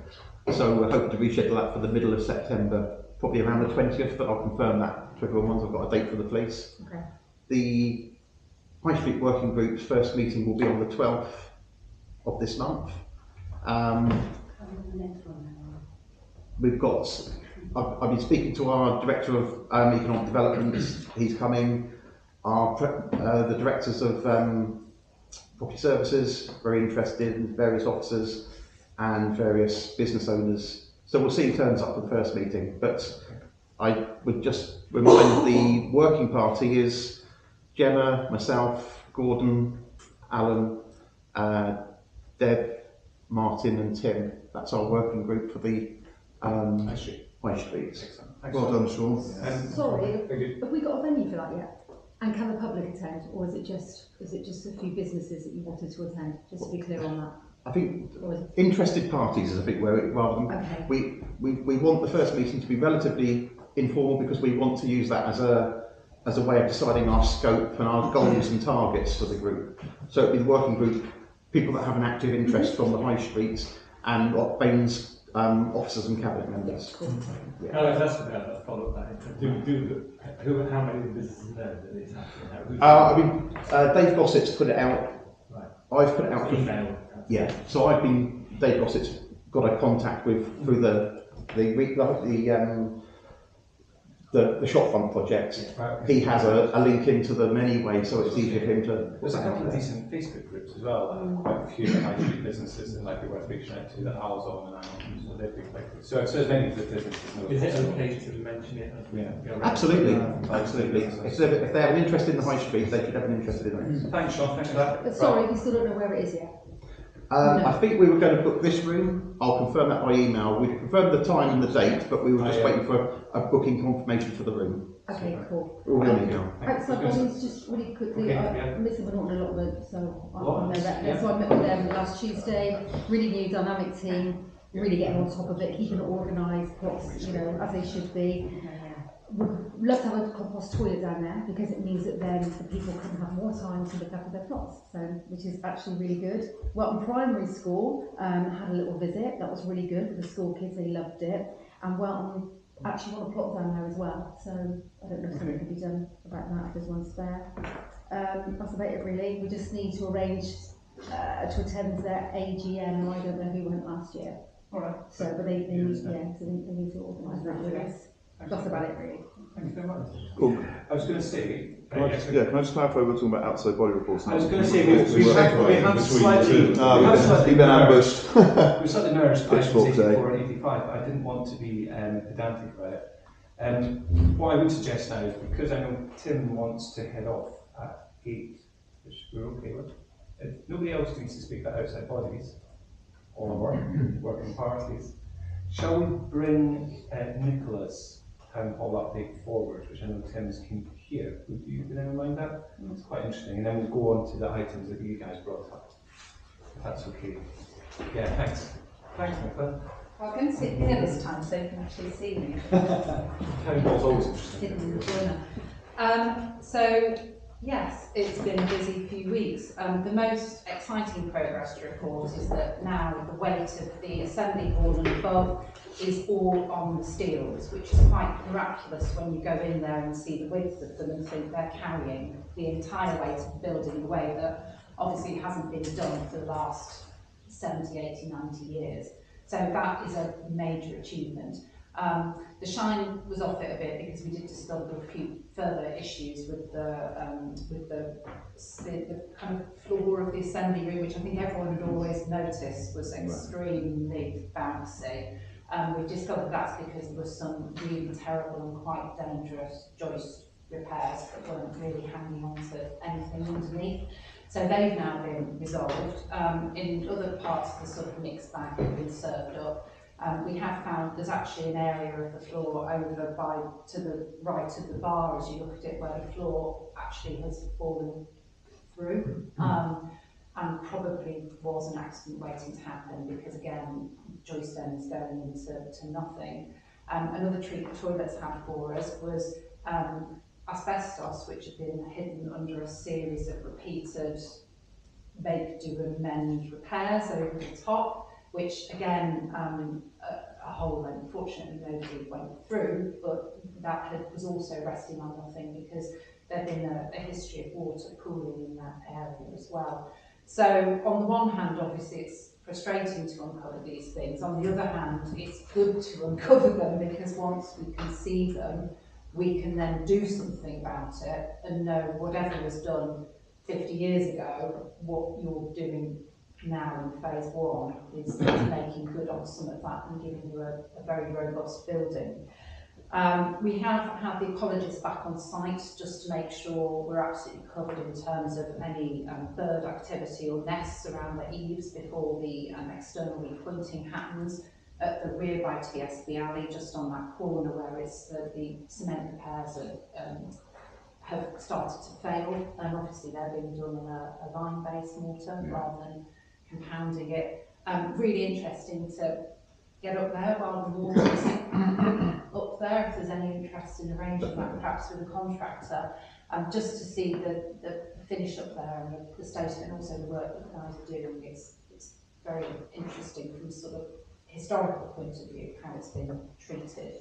So we're hoping to reschedule that for the middle of September, probably around the 20th, but I'll confirm that to everyone once I've got a date for the police. Okay. The High Street Working Group's first meeting will be on the 12th of this month. We've got, I've been speaking to our Director of Economic Development, he's coming, the Directors of Property Services, very interested, in various officers and various business owners. So we'll see who turns up for the first meeting, but I would just remind the working party is Gemma, myself, Gordon, Alan, Deb, Martin and Tim. That's our working group for the High Street. Well done, Sean. Sorry, have we got a venue for that yet? And can the public attend, or is it just a few businesses that you wanted to attend? Just to be clear on that. I think interested parties is a bit where it, rather than okay. we want the first meeting to be relatively informal, because we want to use that as a way of deciding our scope and our goals and targets for the group. So it'll be the working group, people that have an active interest from the high streets, and Baines officers and cabinet members. Cool. Yeah. Alex, that's about follow up that. How many businesses know that it's happening? I mean, Dave Gossett's put it out. Right. I've put it out. Email. Yeah. So Dave Gossett's got a contact with through the shopfront project. Right. He has a link into them anyway, so it's easier for him to. There's a couple of decent Facebook groups as well, quite a few high street businesses that might be worth reaching out to, that Al's on and I'm on, so they'd be quite good. So as many of the businesses know. Is it okay to mention it? Absolutely, absolutely. If they have an interest in the high street, they should have an interest in it. Thanks, Sean. Thanks for that. But sorry, we still don't know where it is yet. I think we were going to book this room. I'll confirm that by email. We'd confirmed the time and the date, but we were just waiting for a booking confirmation for the room. Okay, cool. All in email. Outside bodies, just really quickly, I'm missing the Norton allotment, so I know that. So I met with them last Tuesday. Really new, dynamic team. Really getting on top of it, keeping it organised, as they should be. we'd love to have a compost toilet down there because it means that then the people can have more time to look after their plots, so which is actually really good. Welton Primary School had a little visit. That was really good with the school kids. They loved it, and Welton actually want a plot down there as well. So I don't know if something could be done about that if there's one spare. That's about it really. We just need to arrange to attend their AGM. I don't know who went last year. All right. So, but they need, so they need to organise that with us. That's about it really. Thank you very much. Cool. I was going to say. Can I just clarify we're talking about outside body reports? I was going to say we have slightly. We've been ambushed. We're slightly nervous by Pitchfork day. 84 and 85, but I didn't want to be pedantic about it. What I would suggest now is, because I know Tim wants to head off at 8, which we're okay with, if nobody else needs to speak about outside bodies or working parties, shall we bring Nicola's town hall update forward, which I know Tim's keen to hear? Would you never mind that? It's quite interesting, and then we'll go on to the items that you guys brought up, if that's okay. Yeah, thanks. Thanks, Nicola. Well, I'm going to sit here this time so you can actually see me. Town hall's always interesting. Hidden in the corner. So, yes, it's been a busy few weeks. The most exciting progress to report is that now the weight of the Assembly Hall and above is all on the steels, which is quite miraculous when you go in there and see the width of them and think they're carrying the entire weight of the building in a way that obviously hasn't been done for the last 70, 80, 90 years. So that is a major achievement. The shine was off it a bit because we did discover a few further issues with the kind of floor of the assembly room, which I think everyone had always noticed was extremely bouncy. We've discovered that's because there were some really terrible and quite dangerous joist repairs that weren't really hanging on to anything underneath. So they've now been resolved. In other parts of the sort of mixed bag have been served up. We have found there's actually an area of the floor over to the right of the bar as you look at it, where the floor actually has fallen through, and probably was an accident waiting to happen because again, joist ends going into nothing. Another treat the toilets had for us was asbestos, which had been hidden under a series of repeated make, do and mend repairs over the top, which again, a hole unfortunately nobody went through, but that was also resting on nothing because there'd been a history of water pooling in that area as well. So on the one hand, obviously it's frustrating to uncover these things. On the other hand, it's good to uncover them because once we can see them, we can then do something about it and know whatever was done 50 years ago, what you're doing now in phase 1 is making good on some of that and giving you a very robust building. We have had the ecologists back on site just to make sure we're absolutely covered in terms of any bird activity or nests around the eaves before the external repointing happens. At the rear by TSB alley, just on that corner where it's the cement repairs have started to fail, and obviously they're being done in a lime-based mortar rather than compounding it. Really interesting to get up there while the water is up there, if there's any interest in arranging that perhaps with a contractor, just to see the finish up there and the state of it and also the work that the guys are doing. It's very interesting from sort of historical point of view, how it's been treated.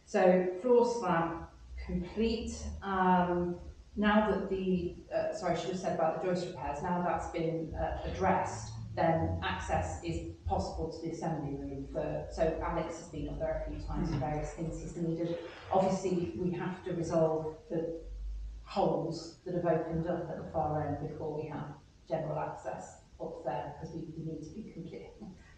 So floor slab complete. Now that sorry, I should have said about the joist repairs, now that's been addressed, then access is possible to the assembly room. So Alex has been up there a few times for various things he's needed. Obviously, we have to resolve the holes that have opened up at the far end before we have general access up there, because we need to be complete.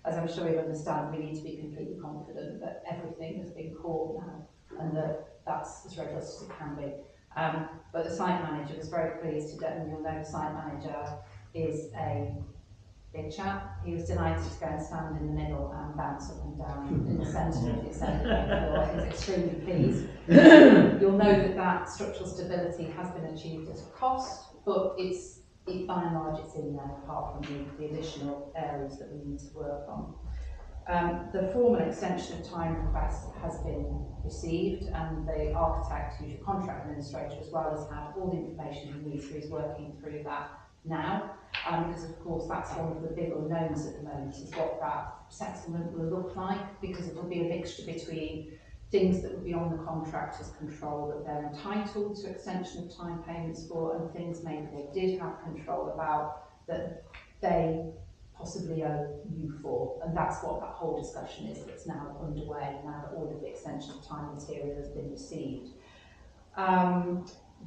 As I'm sure you'll understand, we need to be completely confident that everything has been caught now and that that's as robust as it can be. But the site manager was very pleased today, and you'll know the site manager is a big chap. He was delighted to go and stand in the middle and bounce up and down in the centre of the assembly floor. He was extremely pleased. You'll know that structural stability has been achieved at a cost, but by and large it's in there apart from the additional areas that we need to work on. The formal extension of time request has been received, and the architect, who's your contract administrator as well, has had all the information he needs, so he's working through that now. Because of course that's one of the big unknowns at the moment, is what that settlement will look like, because it will be a mixture between things that would be on the contractor's control that they're entitled to extension of time payments for, and things maybe they did have control about that they possibly owe you for, and that's what that whole discussion is that's now underway now that all of the extension of time material has been received.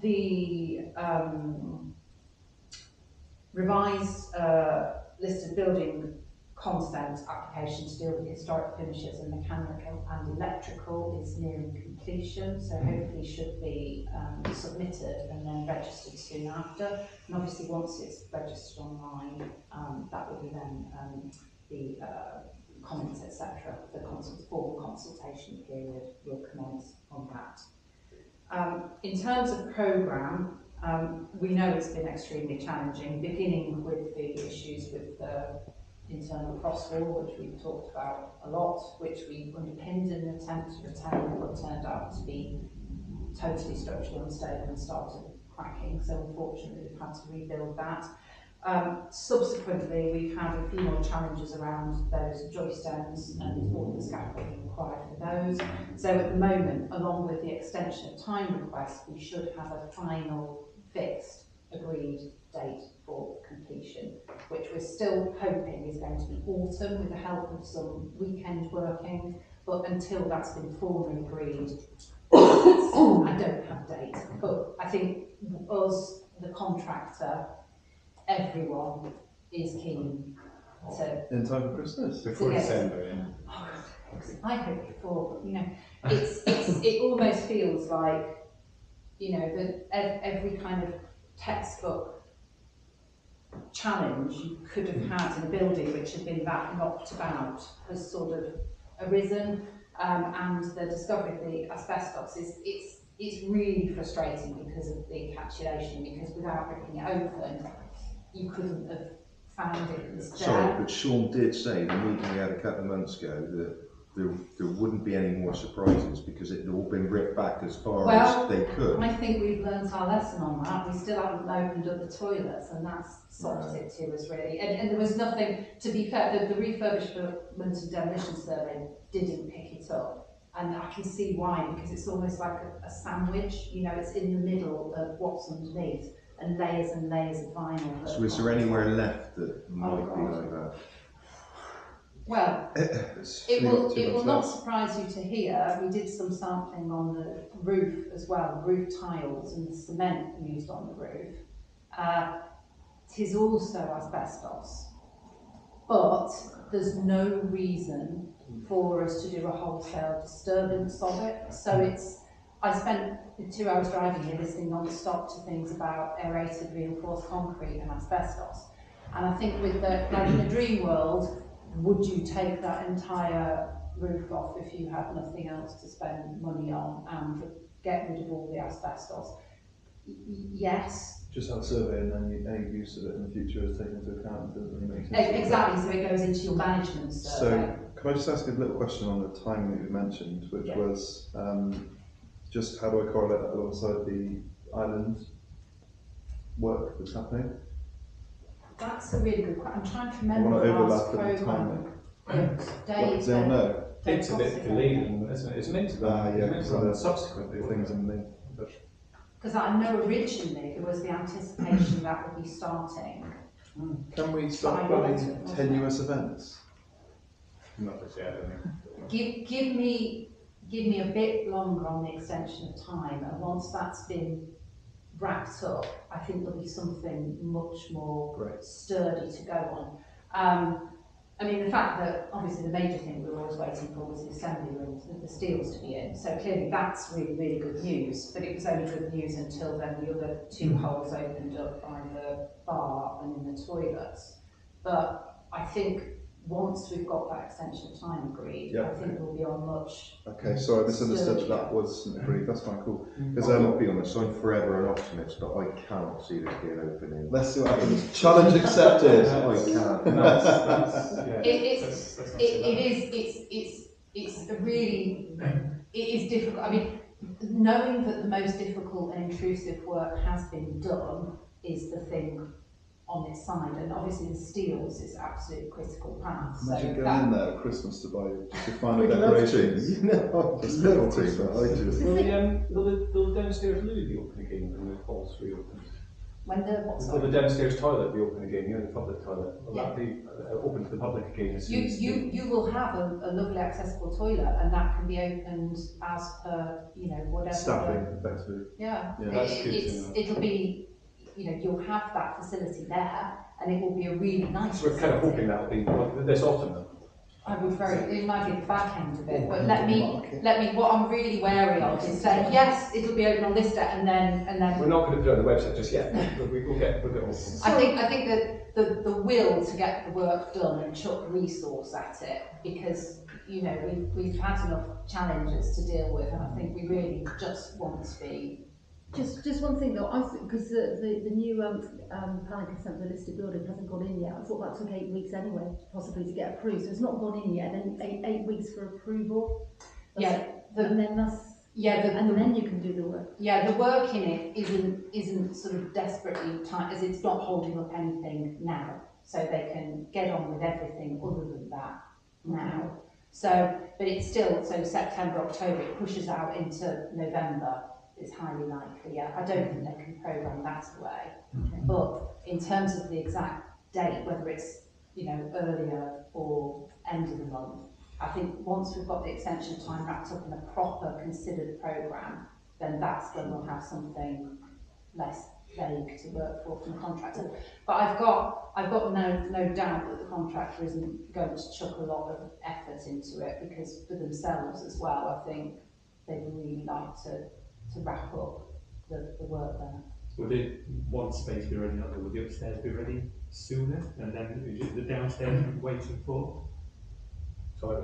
The revised list of building consent application to deal with historic finishes and mechanical and electrical is nearing completion, so hopefully should be submitted and then registered soon after. And obviously once it's registered online, that will be then the comments, etc. The formal consultation period will commence on that. In terms of programme, we know it's been extremely challenging, beginning with the issues with the internal crosswall, which we've talked about a lot, which we underpinned in an attempt to retain, but turned out to be totally structurally unstable and started cracking. So unfortunately, we've had to rebuild that. Subsequently, we've had a few more challenges around those joist ends and all the scaffolding required for those. So at the moment, along with the extension of time request, we should have a final fixed agreed date for completion, which we're still hoping is going to be autumn with the help of some weekend working, but until that's been formally agreed, I don't have a date. But I think us, the contractor, everyone is keen to... In time for Christmas? Before December, yeah. Oh, I hope before, but you know, it almost feels like, you know, that every kind of textbook challenge you could have had in a building which had been that knocked about has sort of arisen, and the discovery of the asbestos it's really frustrating because of the encapsulation, because without ripping it open you couldn't have found it. Sorry, but Sean did say in the meeting we had a couple of months ago that there wouldn't be any more surprises because it had all been ripped back as far as they could. I think we've learned our lesson on that. We still haven't opened up the toilets, and that's soft it to us really. And there was nothing, to be fair, the refurbishment and demolition survey didn't pick it up. And I can see why, because it's almost like a sandwich, you know, it's in the middle of what's underneath, and layers of vinyl. So is there anywhere left that might be like that? Well, it will not surprise you to hear, we did some sampling on the roof as well, roof tiles and the cement used on the roof. It is also asbestos, but there's no reason for us to do a wholesale disturbance of it. So I spent 2 hours driving here listening non-stop to things about aerated reinforced concrete and asbestos. And I think with like in the dream world, would you take that entire roof off if you had nothing else to spend money on and get rid of all the asbestos? Yes. Just have a survey and then any use of it in the future is taken into account. Exactly, so it goes into your management survey. So, can I just ask a little question on the timing that you mentioned, which was just how do I correlate that alongside the island work that's happening? That's a really good question. I'm trying to remember the last programme. Does anyone know? It's a bit delayed, isn't it? It's meant to be. Yeah, so the subsequently things in the... Because I know originally there was the anticipation that would be starting. Can we start planning tenuous events? Not as yet, I think. Give me a bit longer on the extension of time, and once that's been wrapped up, I think there'll be something much more sturdy to go on. I mean, the fact that obviously the major thing we were always waiting for was the assembly room, the steels to be in. So clearly that's really, really good news, but it was only good news until then the other 2 holes opened up by the bar and in the toilets. But I think once we've got that extension of time agreed, Yeah. I think we'll be on much. Okay, sorry, I misunderstood that wasn't agreed. That's fine, cool. Because I'll be honest, I'm forever an optimist, but I cannot see this being open in. let's see what happens. Challenge accepted. I can't. It's a really, it is difficult. I mean, knowing that the most difficult and intrusive work has been done is the thing on its side, and obviously the steels is absolute critical path. Imagine So going in there at Christmas to buy just your final We'd love to. decorations. You know, Just love little to, things, but but I just. Will the downstairs loo be open again when the hall's reopened? when the what? Will Sorry? the downstairs toilet be open again, the public toilet? Will Yeah. that be open to the public again as soon as You will have a lovely accessible toilet, and that can be opened as per whatever. Staffing, effectively. Yeah, Yeah, that's good to know. it'll be, you'll have that facility there, and it will be a really nice. So we're kind of hoping that'll be this autumn then. I would it might be the back end of it, but let me, what I'm really wary of is saying, yes, it'll be open on this day, and then. We're not going to put it on the website just yet, but we'll get open. I think that the will to get the work done and chuck resource at it, because, we've had enough challenges to deal with, and I think we really just want to be. Just one thing though, I think because the new planning consent for the listed building hasn't gone in yet. I thought that took 8 weeks anyway, possibly to get approved. So it's not gone in yet. Then eight weeks for approval. And then you can do the work. Yeah, the work in it isn't sort of desperately tight, as it's not holding up anything now, so they can get on with everything other than that now. So, but it's still September, October. It pushes out into November. It's highly likely. Yeah, I don't think they can program that away. But in terms of the exact date, whether it's earlier or end of the month, I think once we've got the extension of time wrapped up in a proper considered programme, then that's when we'll have something less vague to work for from the contractor. But I've got no doubt that the contractor isn't going to chuck a lot of effort into it, because for themselves as well, I think they'd really like to wrap up the work there. Would the one space be ready now? Would the upstairs be ready sooner, and then the downstairs waiting for? So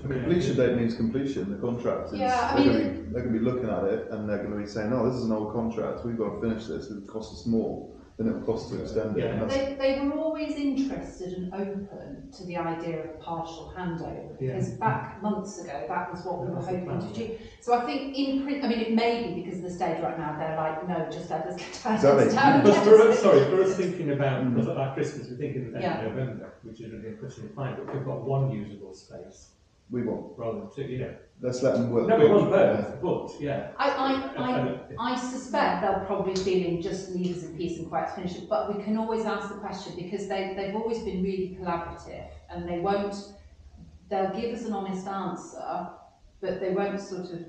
Completion date means completion. The contract is, Yeah, they're going to be looking at it, and they're going to be saying, "Oh, this is an old contract. We've got to finish this. It costs us more than it will cost to extend it." And They were always interested and open to the idea of a partial handover, because back months ago that was what we were hoping to do. So I think it may be because of the stage right now they're like, no, just let us get down. For us thinking about like Christmas, we're thinking about November, which is really a question of time. But we've got one usable space. We want rather than two, Let's let them work. No, we want both, but yeah. I suspect they'll probably feeling just leave us in peace and quiet to finish it, but we can always ask the question, because they've always been really collaborative, and they'll give us an honest answer, but they won't sort of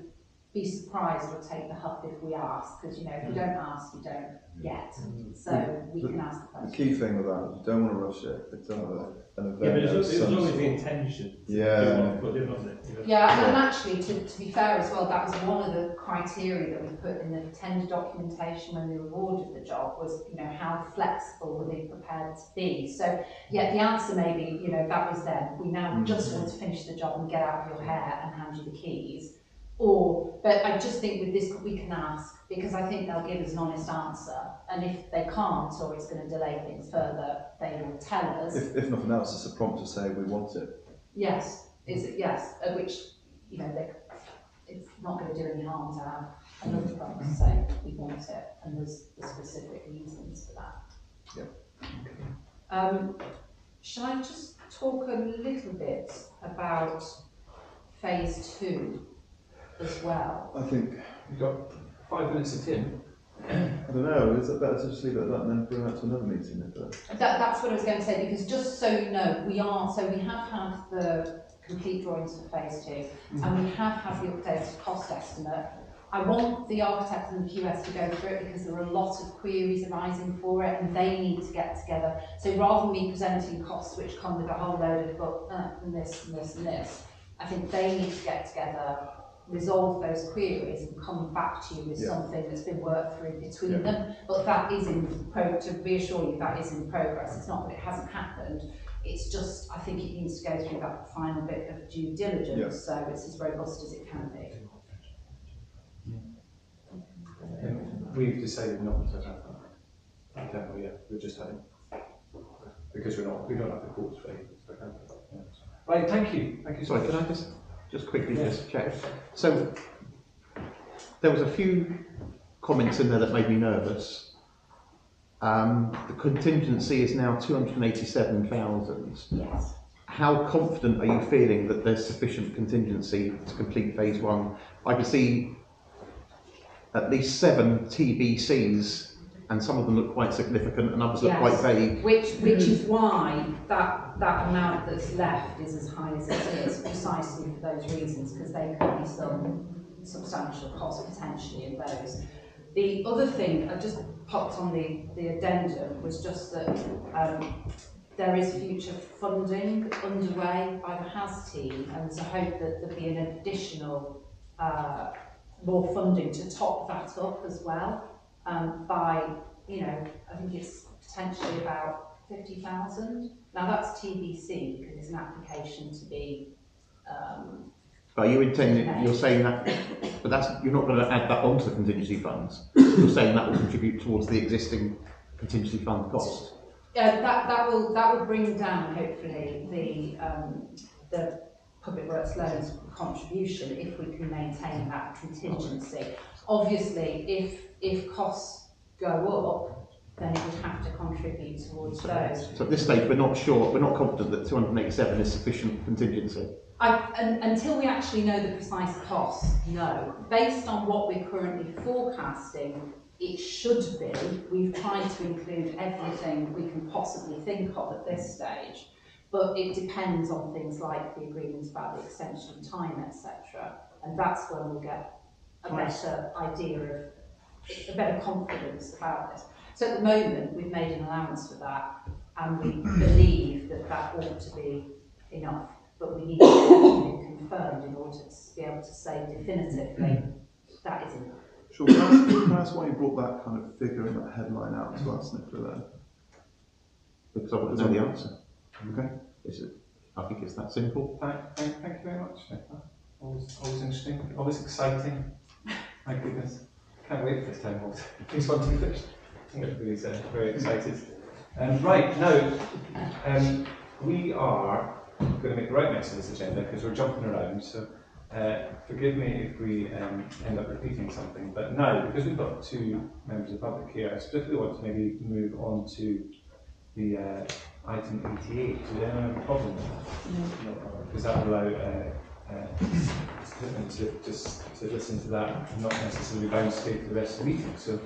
be surprised or take the huff if we ask, because if you don't ask, you don't get. So we can ask the question. The key thing with that is you don't want to rush it. It's an event. But it's always the intention. And actually, to be fair as well, that was one of the criteria that we put in the tender documentation when we awarded the job, was how flexible were they prepared to be. So the answer may be that was then. We now just want to finish the job and get out of your hair and hand you the keys. But I just think with this we can ask, because I think they'll give us an honest answer, and if they can't, or it's going to delay things further, they will tell us. If nothing else, it's a prompt to say we want it. Yes, which it's not going to do any harm to have another prompt to say we want it, and there's the specific reasons for that. Yeah. Shall I just talk a little bit about phase 2? As well. I think you've got 5 minutes to Tim. I don't know. Is it better to just leave it at that and then bring that to another meeting? That's what I was going to say, because just so you know, we have had the complete drawings for phase 2, and we have had the updated cost estimate. I want the architects and the QS to go through it, because there are a lot of queries arising for it, and they need to get together. So rather than me presenting costs which come with a whole load of and this and this and this, I think they need to get together, resolve those queries, and come back to you with something that's been worked through between them. But that is to reassure you, that is in progress. It's not that it hasn't happened, It's just, I think it needs to go through that final bit of due diligence, so it's as robust as it can be. We've decided not to have that demo yet. We're just having, because we don't have the quotes for it. Yeah. Right, thank you. Thank you so Sorry, much. can I just quickly just check? So there was a few comments in there that made me nervous. The contingency is now 287,000. Yes. How confident are you feeling that there's sufficient contingency to complete phase 1? I can see at least 7 TBCs, and some of them look quite significant and others look quite vague. Which is why that amount that's left is as high as it is, precisely for those reasons, because there could be some substantial cost potentially in those. The other thing I just popped on the addendum was just that there is future funding underway by the HAS team, and there's a hope that there'll be an additional more funding to top that up as well, by, you know, I think it's potentially about 50,000. Now that's TBC because it's an application to be. But you intend, you're saying that, but you're not going to add that onto the contingency funds. You're saying that will contribute towards the existing contingency fund cost. That will bring down hopefully the public works loans contribution if we can maintain that contingency. Obviously, if costs go up, then it would have to contribute towards those. So at this stage, we're not sure, we're not confident that 287 is sufficient contingency. Until we actually know the precise cost, no. Based on what we're currently forecasting, it should be. We've tried to include everything we can possibly think of at this stage, but it depends on things like the agreements about the extension of time, etc. And that's when we'll get a better idea of, a better confidence about this. So at the moment, we've made an allowance for that, and we believe that that ought to be enough. But we need to get it confirmed in order to be able to say definitively that is enough. Sure, can I ask why you brought that kind of figure and that headline out to us, Nicola, then? Because I want to know the answer. Okay. I think it's that simple. Thank you very much, Nicola. Always interesting, always exciting. My goodness. Can't wait for this time. Please want to finish. I think everybody's very excited. Right, now, we are going to make the right mess of this agenda because we're jumping around, so forgive me if we end up repeating something, but now, because we've got 2 members of the public here, I specifically want to maybe move on to the item 88. Do anyone have a problem with that? No. Because that will allow to listen to that and not necessarily bound to stay for the rest of the meeting. So,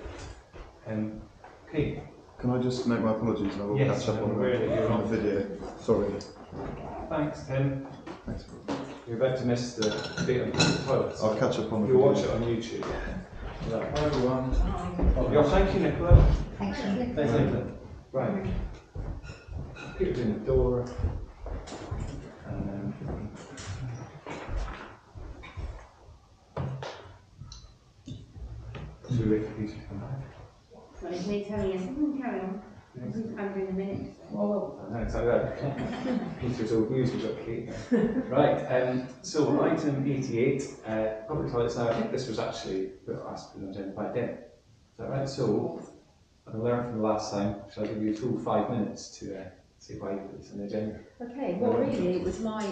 okay. Can I just make my apologies and I will catch up on the video. Sorry. Thanks, Tim. Thanks. You're about to miss the debate on the toilets. I'll catch up on the video. You'll watch it on YouTube. Hi everyone. Thank you, Nicola. Thank you. Thanks, Nicola. Right. Peter's in the door. And should we wait for Peter to come back? Well, it's me telling you, carry on. I'm doing a minute. Oh, no, it's like that. Peter's old news, we've got Kate now. Right, so item 88, public toilets. Now, I think this was actually asked on the agenda by Dan. Is that right? So, I learned from the last time, shall I give you a full 5 minutes to see why you put this on the agenda? Okay, well really it was my,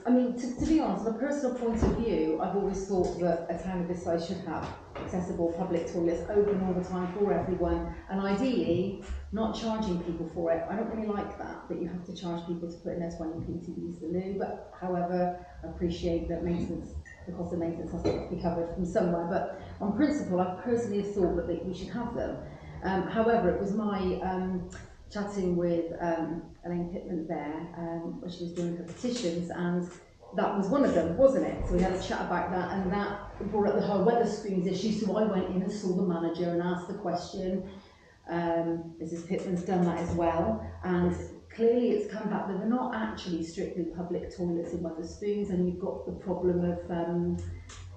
I mean to be honest, from a personal point of view, I've always thought that a town of this size should have accessible public toilets open all the time for everyone, and ideally not charging people for it. I don't really like that you have to charge people to put in their 20p to use the loo, but however I appreciate that maintenance, the cost of maintenance has to be covered from somewhere, but on principle I personally have thought that we should have them. However, it was my chatting with Elaine Pittman there when she was doing her petitions, and that was one of them, wasn't it? So we had a chat about that, and that brought up the whole Wetherspoons issue. So I went in and saw the manager and asked the question. Mrs. Pittman's done that as well, and clearly it's come back that they're not actually strictly public toilets in Wetherspoons, and you've got the problem of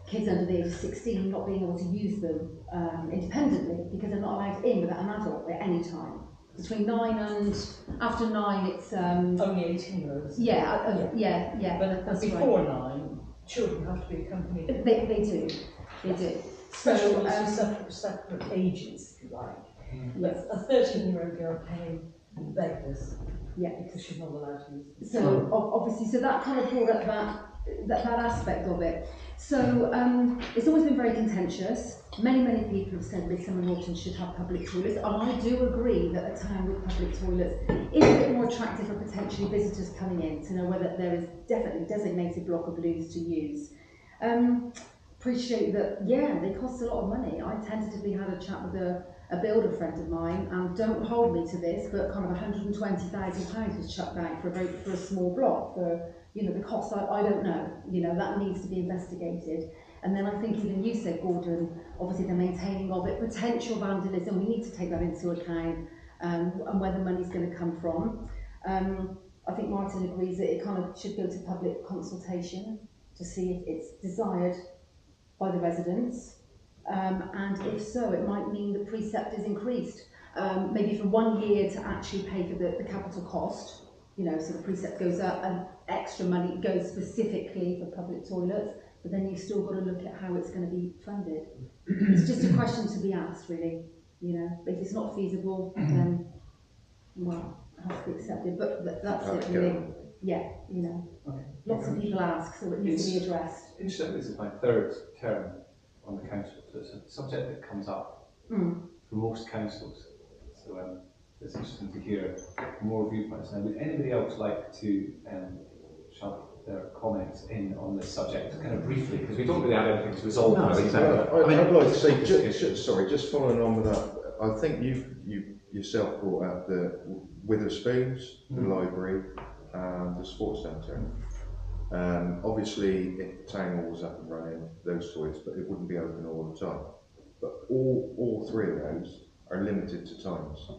kids under the age of 16 not being able to use them independently because they're not allowed in without an adult at any time. between 9 and after 9 it's only 18-year-olds. Yeah. But before 9, children have to be accompanied. They do. Especially separate ages, if you like. But a 13-year-old girl paying beggars because she's not allowed to use it. So obviously, so that kind of brought up that aspect of it. So it's always been very contentious. Many people have said Lytham and Norton should have public toilets, and I do agree that a town with public toilets is a bit more attractive for potentially visitors coming in to know whether there is definitely a designated block of loos to use. Appreciate that, they cost a lot of money. I tentatively had a chat with a builder friend of mine, and don't hold me to this, but kind of £120,000 was chucked out for a small block for, the cost. I don't know, that needs to be investigated. And then I think even you said, Gordon, obviously the maintaining of it, potential vandalism, we need to take that into account, and where the money's going to come from. I think Martin agrees that it kind of should go to public consultation to see if it's desired by the residents, and if so, it might mean the precept is increased, maybe for 1 year to actually pay for the capital cost, so the precept goes up and extra money goes specifically for public toilets, but then you've still got to look at how it's going to be funded. It's just a question to be asked, really. If it's not feasible, then well, it has to be accepted. But that's it, really. Yeah, lots of people ask, so it needs to be addressed. Incidentally, this is my third term on the council, so it's a subject that comes up for most councils. So it's interesting to hear more viewpoints. Now, would anybody else like to shove their comments in on this subject, kind of briefly, because we don't really have anything to resolve. No, exactly. I'd like to say, just following on with that, I think you yourself brought up the Witherspoons, the library, and the sports centre. Obviously, if the town hall was up and running, those toilets, but it wouldn't be open all the time. But all three of those are limited to times.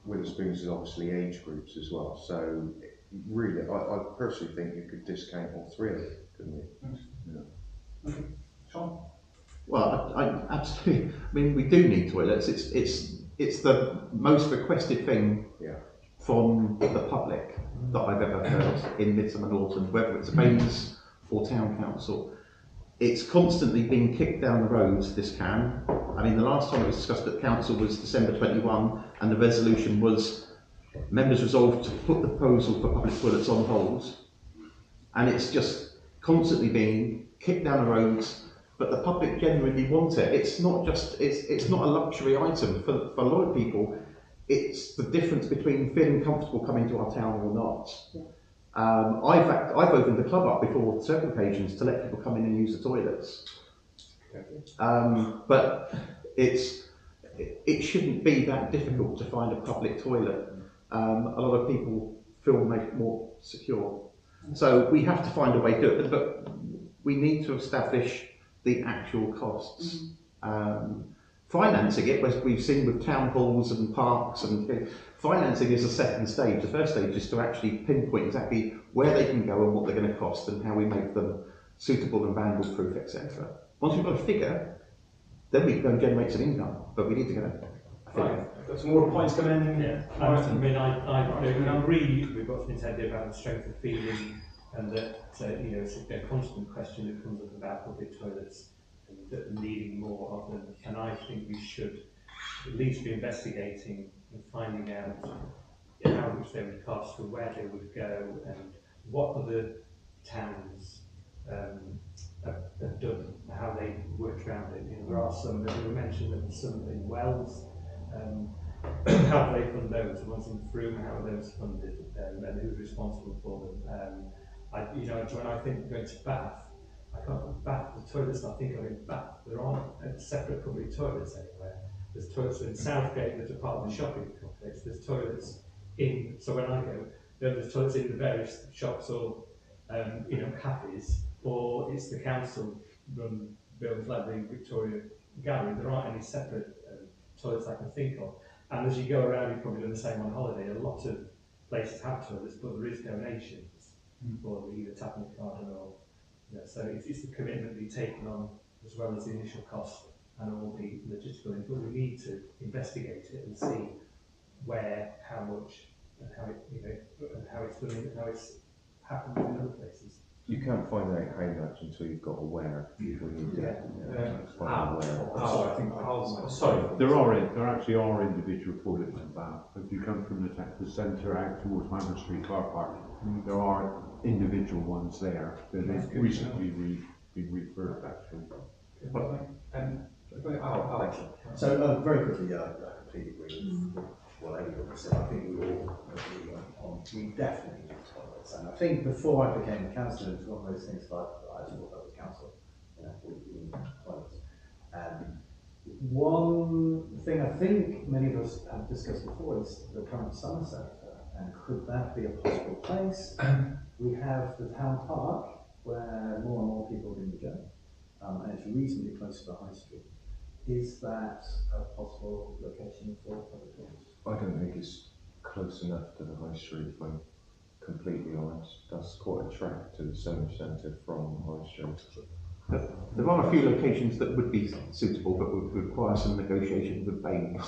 Witherspoons is obviously age groups as well. So really, I personally think you could discount all three of them, couldn't you? Yeah. Sean? Well, I absolutely. I mean, we do need toilets. It's the most requested thing from the public that I've ever heard in Lytham and Norton, whether it's Baines or Town Council. It's constantly being kicked down the road, this can. I mean, the last time it was discussed at Council was December 21, and the resolution was members resolved to put the proposal for public toilets on hold. And it's just constantly being kicked down the roads, but the public genuinely want it. It's not just, it's not a luxury item. For a lot of people, it's the difference between feeling comfortable coming to our town or not. I've opened the club up before several occasions to let people come in and use the toilets. But it shouldn't be that difficult to find a public toilet. A lot of people feel more secure. So we have to find a way to do it, but we need to establish the actual costs. Financing it, as we've seen with town halls and parks, and financing is a second stage. The first stage is to actually pinpoint exactly where they can go and what they're going to cost and how we make them suitable and vandal proof, etc. Once we've got a figure, then we can go and generate some income, but we need to get a figure. Right. Got some more points coming in. Yeah, I agree. We've got some idea about the strength of feeling, and that it's a constant question that comes up about public toilets and needing more of them. And I think we should at least be investigating and finding out how much they would cost, and where they would go, and what other towns have done, how they worked around it. There are some that were mentioned, that some in Wales. How do they fund those? The ones in Frome, how are those funded, and who's responsible for them? When I think going to Bath, I can't Bath, the toilets I think are in Bath, there aren't separate public toilets anywhere. There's toilets in Southgate that are part of the shopping complex. There's toilets in, so when I go, there's toilets in the various shops or cafes, or it's the council run buildings like the Victoria Gallery. There aren't any separate toilets I can think of. And as you go around, you've probably done the same on holiday. A lot of places have toilets, but there is donations for either tapping the card or so it's the commitment that you're taking on, as well as the initial cost and all the logistical input. We need to investigate it and see where, how much, and how it, and how it's done, and how it's happened in other places. You can't find out how much until you've got aware. Sorry. There actually are individual toilets in Bath. If you come from the centre out towards Manor Street car park, there are individual ones there that have recently been refurbed actually. So very quickly, I completely agree with what everybody said. I think we all agree on we definitely need toilets. And I think before I became a councillor, it was one of those things that I thought that was council. We need toilets. One thing I think many of us have discussed before is the current summer centre, and could that be a possible place? We have the town park where more and more people are going to go, and it's reasonably close to the high street. Is that a possible location for public toilets? I don't think it's close enough to the high street, if I'm completely honest. That's quite a trek to the centre from the high street. There are a few locations that would be suitable, but would require some negotiation with Baines.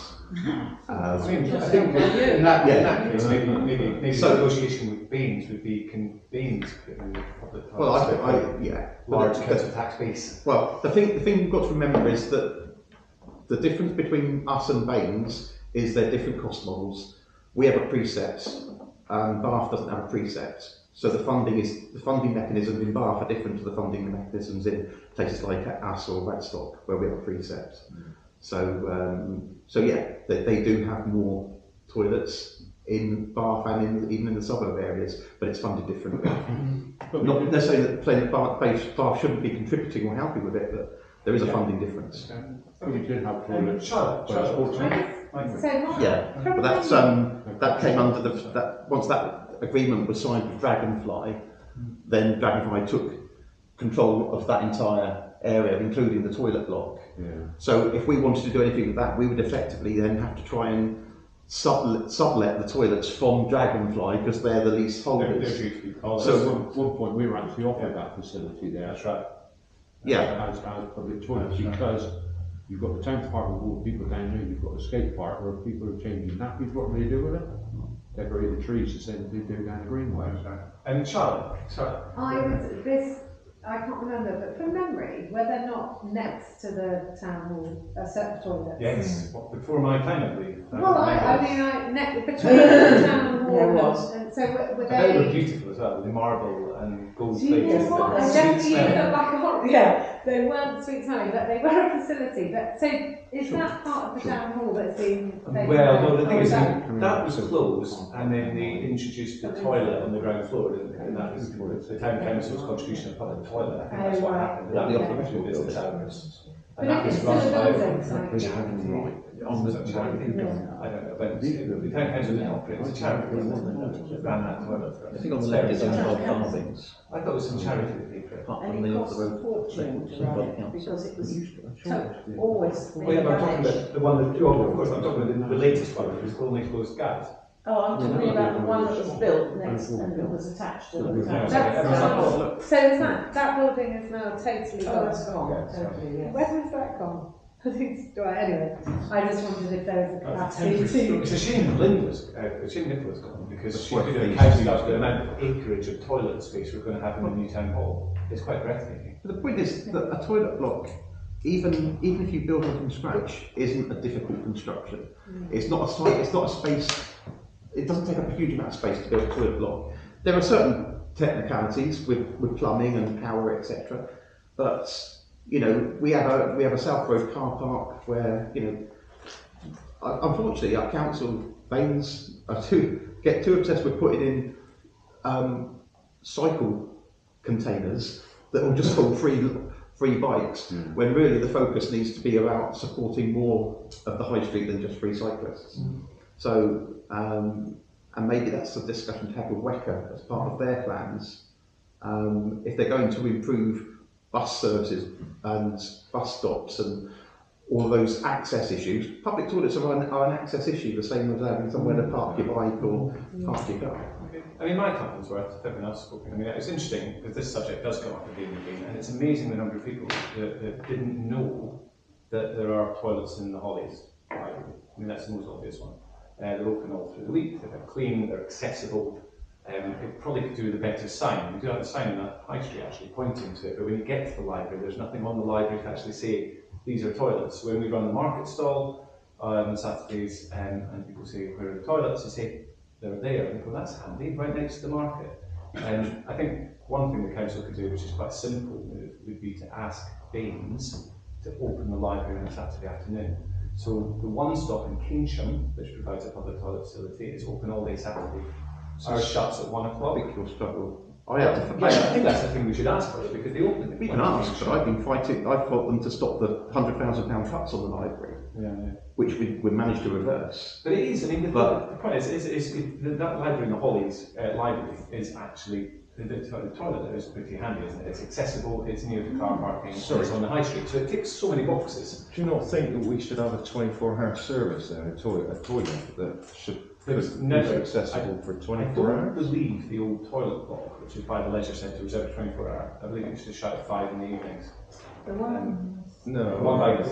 I think in that case, maybe negotiation with Baines would be convened in public transport. Well, large council tax base. Well, the thing we've got to remember is that the difference between us and Baines is they're different cost models. We have a precept, Bath doesn't have a precept. So the funding mechanisms in Bath are different to the funding mechanisms in places like us or Radstock, where we have a precept. So yeah, they do have more toilets in Bath and even in the suburb areas, but it's funded differently. Not necessarily that saying that Bath shouldn't be contributing or helping with it, but there is a funding difference. We did have toilets. Yeah, but that's that came under once that agreement was signed with Dragonfly, then Dragonfly took control of that entire area, including the toilet block. Yeah. So if we wanted to do anything with that, we would effectively then have to try and sublet the toilets from Dragonfly because they're the leaseholders. So at one point we were actually offered that facility there. That's right. Yeah. As public toilets, because you've got the town park with all the people down there, you've got the skate park where people are changing nappies. What do they do with it? Decorate the trees the same as they do down the Greenway. And Charlotte, I can't remember, but from memory, were they not next to the town hall, separate toilets? Yes, before my time, I believe. Well, between the town hall and so were they were beautiful as well, with marble and gold plates. Yeah, they weren't sweet smelling, but they were a facility. But so is that part of the town hall that's been taken? Well, no, the thing is that was closed, and then they introduced the toilet on the ground floor, and that was the town council's contribution of public toilet. I think that's what happened. That was the two business hours. And that was run by on the charity. I don't know, but the town council didn't operate. It was a charity that ran that toilet for us. I think on the left is involved carvings. I thought it was some charity that paid for it. And it cost a fortune to run because it was always. Oh yeah, but I'm talking about the one that, of course, I'm talking about the latest one, which was only closed gas. Oh, I'm talking about the one that was built next and it was attached to the town. So is that building is now totally gone? That's gone, totally, yes. Where has that gone? Anyway, I just wondered if there was a capacity to... It's a shame Nicholas gone, because she could have counted up the amount of acreage of toilet space we're going to have in the new town hall. It's quite breathtaking. But the point is that a toilet block, even if you build it from scratch, isn't a difficult construction. It's not a site, it's not a space. It doesn't take up a huge amount of space to build a toilet block. There are certain technicalities with plumbing and power, etc. But you know, we have a South Road car park where, you know, unfortunately our council Baines get too obsessed with putting in cycle containers that will just hold free bikes, when really the focus needs to be about supporting more of the high street than just free cyclists. So, and maybe that's a discussion to have with WECA as part of their plans. If they're going to improve bus services and bus stops and all of those access issues, public toilets are an access issue, the same as having somewhere to park your bike or park your car. I mean, my company's worth, if everyone else is spoken. I mean, it's interesting because this subject does come up again and again, and it's amazing the number of people that didn't know that there are toilets in the Hollies. I mean, that's the most obvious one. They're open all through the week, they're clean, they're accessible. It probably could do with a better sign. We do have a sign on the high street actually pointing to it, but when you get to the library, there's nothing on the library to actually say these are toilets. So when we run the market stall on Saturdays and people say, where are the toilets? You say, they're there. And they go, that's handy, right next to the market. And I think one thing the council could do, which is quite a simple move, would be to ask Baines to open the library on a Saturday afternoon. So the one stop in Kingsham, which provides a public toilet facility, is open all day Saturday. Ours shuts at 1 o'clock. I think you'll struggle. I think that's the thing we should ask for it, because they open it. We can ask, but I've been fighting. I've fought them to stop the £100,000 cuts on the library, which we managed to reverse. But it is. I mean, the point is that library in the Hollies library is actually the toilet there is pretty handy, isn't it? It's accessible. It's near the car parking. It's on the high street, so it ticks so many boxes. Do you not think that we should have a 24-hour service there, a toilet that should be accessible for 24 hours? I don't believe the old toilet block, which is by the leisure centre, was ever 24 hour. I believe it used to shut at 5 in the evenings. The one? No. The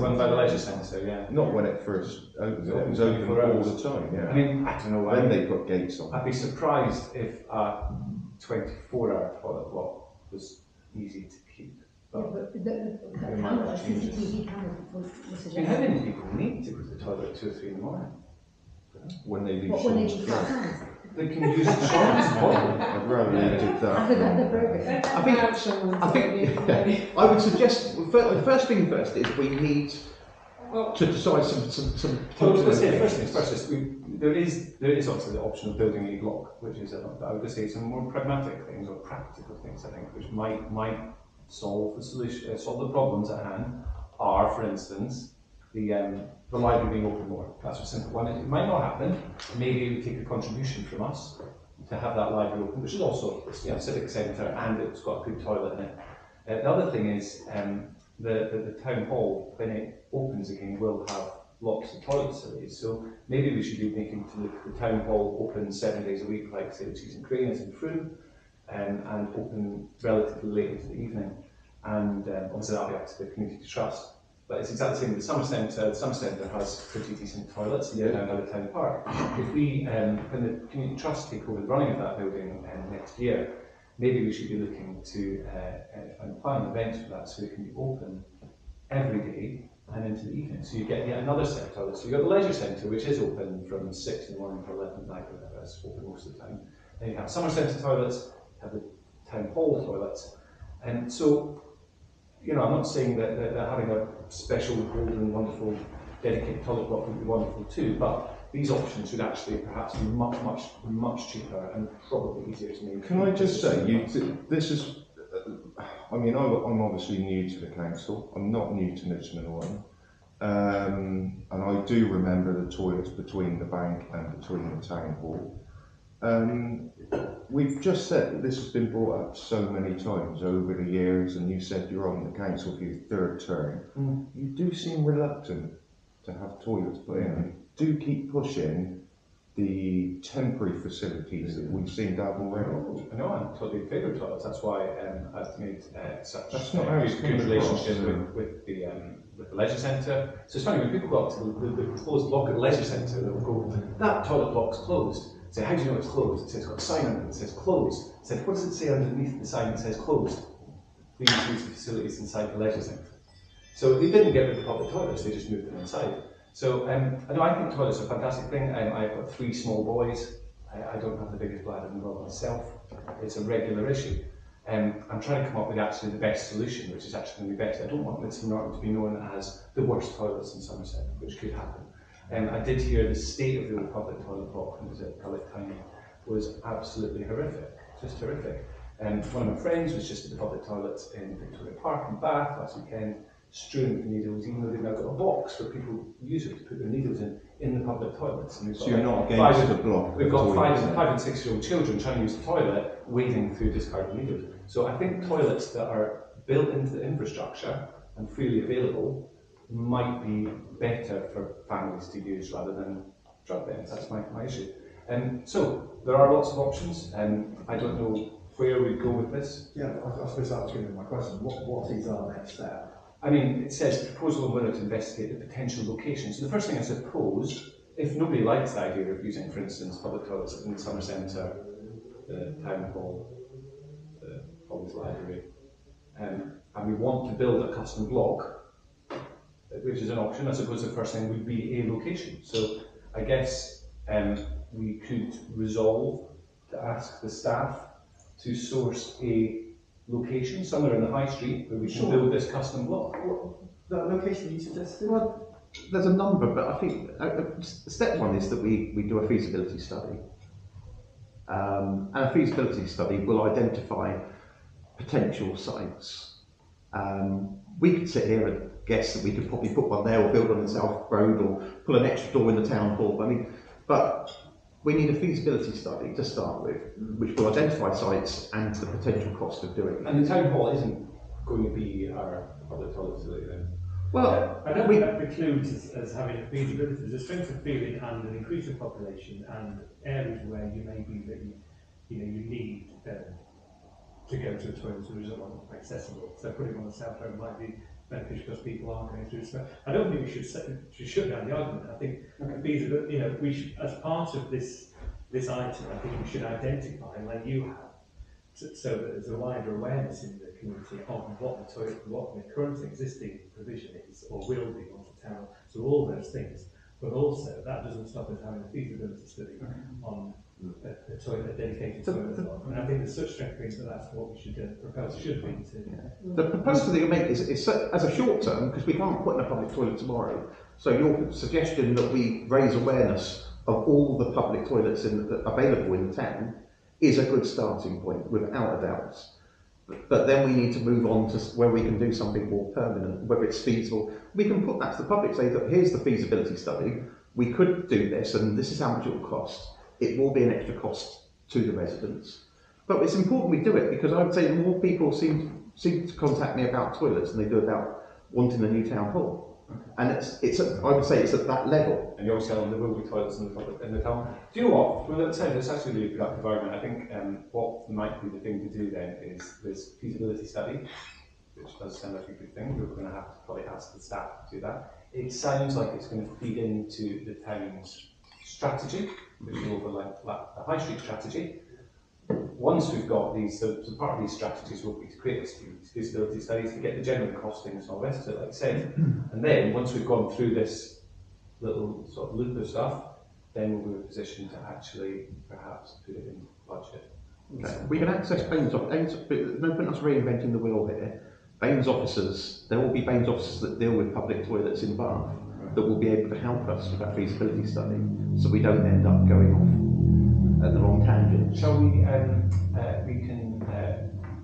one by the leisure centre, yeah. Not when it first opened. It was open all the time, yeah. I mean, I don't know. Then they put gates on. I'd be surprised if a 24-hour toilet block was easy to keep. But the cameras, CCTV cameras would suggest. I mean, how many people need to go to the toilet at 2 or 3 in the morning? When they leave Sean's flat. They can use Sean's toilet. I'd rather they did that. I would suggest, first thing first is we need to decide some let's say first things first. There is obviously the option of building a block, which is I would just say some more pragmatic things or practical things, I think, which might solve the solution, solve the problems at hand. Are, for instance, the library being open more. That's a simple one. It might not happen. Maybe we take a contribution from us to have that library open, which is also a civic centre and it's got a good toilet in it. The other thing is the town hall, when it opens again, will have lots of toilet facilities. So maybe we should be making the town hall open 7 days a week, like say the Cheese and Crane is in Frome, and open relatively late into the evening. And obviously that'll be up to the community trust. But it's exactly the same with the Summer Centre. The Summer Centre has pretty decent toilets down by the town park. If we, when the community trust take over the running of that building next year, maybe we should be looking to plan events for that so it can be open every day and into the evening. So you get yet another set of toilets. So you've got the leisure centre, which is open from 6 in the morning to 11 at night, whatever, it's open most of the time. Then you have Summer Centre toilets, you have the town hall toilets. And so, you know, I'm not saying that having a special, golden, wonderful, dedicated toilet block would be wonderful too, but these options should actually perhaps be much cheaper and probably easier to make. Can I just say, this is, I mean, I'm obviously new to the council. I'm not new to Midsham One. And I do remember the toilets between the bank and between the town hall. We've just said that this has been brought up so many times over the years, and you said you're on the council for your third term. You do seem reluctant to have toilets put in. Do keep pushing the temporary facilities that we seem to have already. I know, I'm totally in favour of toilets. That's why I've made such a good relationship with the leisure centre. So it's funny, when people go up to the proposed block at the leisure centre, they'll go, that toilet block's closed. Say, how do you know it's closed? It says it's got a sign on it that says closed. I said, what does it say underneath the sign that says closed? Please use the facilities inside the leisure centre. So they didn't get rid of the public toilets, they just moved them inside. So I think toilets are a fantastic thing. I've got 3 small boys. I don't have the biggest bladder in the world myself. It's a regular issue. I'm trying to come up with actually the best solution, which is actually going to be better. I don't want Midsham Norton to be known as the worst toilets in Somerset, which could happen. I did hear the state of the old public toilet block when it was at Public Timing was absolutely horrific, just horrific. One of my friends was just at the public toilets in Victoria Park in Bath last weekend, strewn with needles, even though they've now got a box for people users to put their needles in the public toilets. And so you're not against the block? We've got 5 and 6-year-old children trying to use the toilet, wading through discarded needles. So I think toilets that are built into the infrastructure and freely available might be better for families to use rather than drug bins. That's my issue. So there are lots of options. I don't know where we go with this. Yeah, I suppose that was going to be my question. What is our next step? I mean, it says proposal on whether to investigate the potential location. So the first thing I suppose if nobody likes the idea of using, for instance, public toilets in the summer centre, the town hall, the College Library, and we want to build a custom block, which is an option, I suppose the first thing would be a location. So I guess we could resolve to ask the staff to source a location somewhere in the high street where we can build this custom block. That location you suggested? Well, there's a number, but I think step one is that we do a feasibility study. And a feasibility study will identify potential sites. We could sit here and guess that we could probably put one there or build on the South Road or put an extra door in the town hall. I mean, but we need a feasibility study to start with, which will identify sites and the potential cost of doing it. And the town hall isn't going to be our public toilet facility then? Well, I don't think that precludes as having a feasibility. There's a strength of feeling and an increase of population and areas where you may be that you need to go to a toilet that isn't accessible. So putting on the South Road might be beneficial because people aren't going through this. I don't think we should shut down the argument. I think feasibility, we should, as part of this item, I think we should identify, like you have, so that there's a wider awareness in the community of what the current existing provision is or will be onto town. So all those things, but also that doesn't stop us having a feasibility study on a toilet, a dedicated toilet block. And I think there's such strength that that's what we should propose should be to. The proposal that you make is as a short term, because we can't put in a public toilet tomorrow. So your suggestion that we raise awareness of all the public toilets available in the town is a good starting point, without a doubt. But then we need to move on to where we can do something more permanent, whether it's feasible. We can put that to the public, say that here's the feasibility study, we could do this and this is how much it will cost. It will be an extra cost to the residents. But it's important we do it because I would say more people seem to contact me about toilets than they do about wanting a new town hall. And I would say it's at that level. And you're saying there will be toilets in the town. Do you know what? Well, let's say it's actually a really productive argument. I think what might be the thing to do then is this feasibility study, which does sound like a good thing. We're going to have to probably ask the staff to do that. It sounds like it's going to feed into the town's strategy, which will overlap the high street strategy. Once we've got these, so part of these strategies will be to create these feasibility studies to get the general costings and all the rest of it, like I said. And then once we've gone through this little sort of loop of stuff, then we'll be in a position to actually perhaps put it in budget. Okay. We can access Baines officers, there's no point us reinventing the wheel here. Baines officers, there will be Baines officers that deal with public toilets in Bath that will be able to help us with that feasibility study so we don't end up going off at the wrong tangent. Shall we, we can,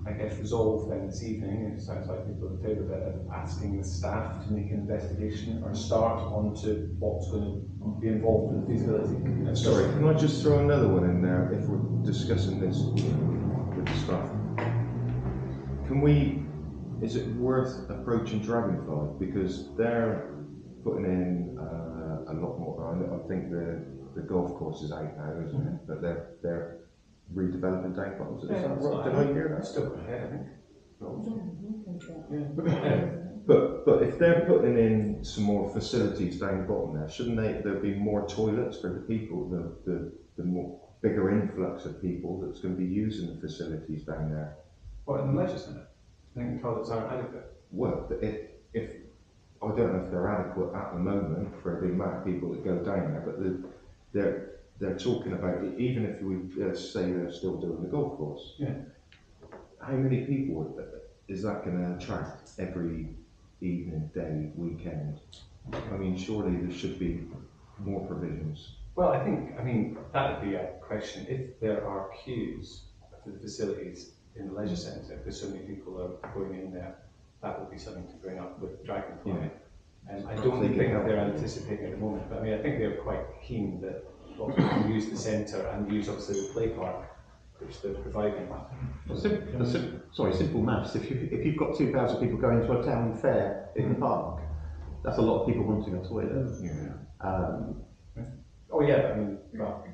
I guess, resolve then this evening, and it sounds like people are in favour of it, of asking the staff to make an investigation or start onto what's going to be involved in the feasibility. Sorry, can I just throw another one in there if we're discussing this with the staff? Is it worth approaching Dragonfly? Because they're putting in a lot more. I think the golf course is out now, isn't it? But they're redeveloping tank bottoms. Is that right? Did I hear that? Still ahead, I think. But if they're putting in some more facilities down the bottom there, shouldn't there be more toilets for the people? The more bigger influx of people that's going to be using the facilities down there. What, in the leisure centre? I think the toilets aren't adequate. Well, if I don't know if they're adequate at the moment for the amount of people that go down there, but they're talking about it, even if we say they're still doing the golf course. Yeah. How many people is that going to attract every evening, day, weekend? I mean, surely there should be more provisions. Well, I mean, that would be a question. If there are queues for the facilities in the leisure centre, because so many people are going in there, that would be something to bring up with Dragonfly. Yeah. I don't think that they're anticipating at the moment, but I mean, I think they're quite keen that lots of people use the centre and use obviously the play park, which they're providing. Simple maths. If you've got 2,000 people going to a town fair in the park, that's a lot of people wanting a toilet. Yeah. Oh yeah, I mean, well,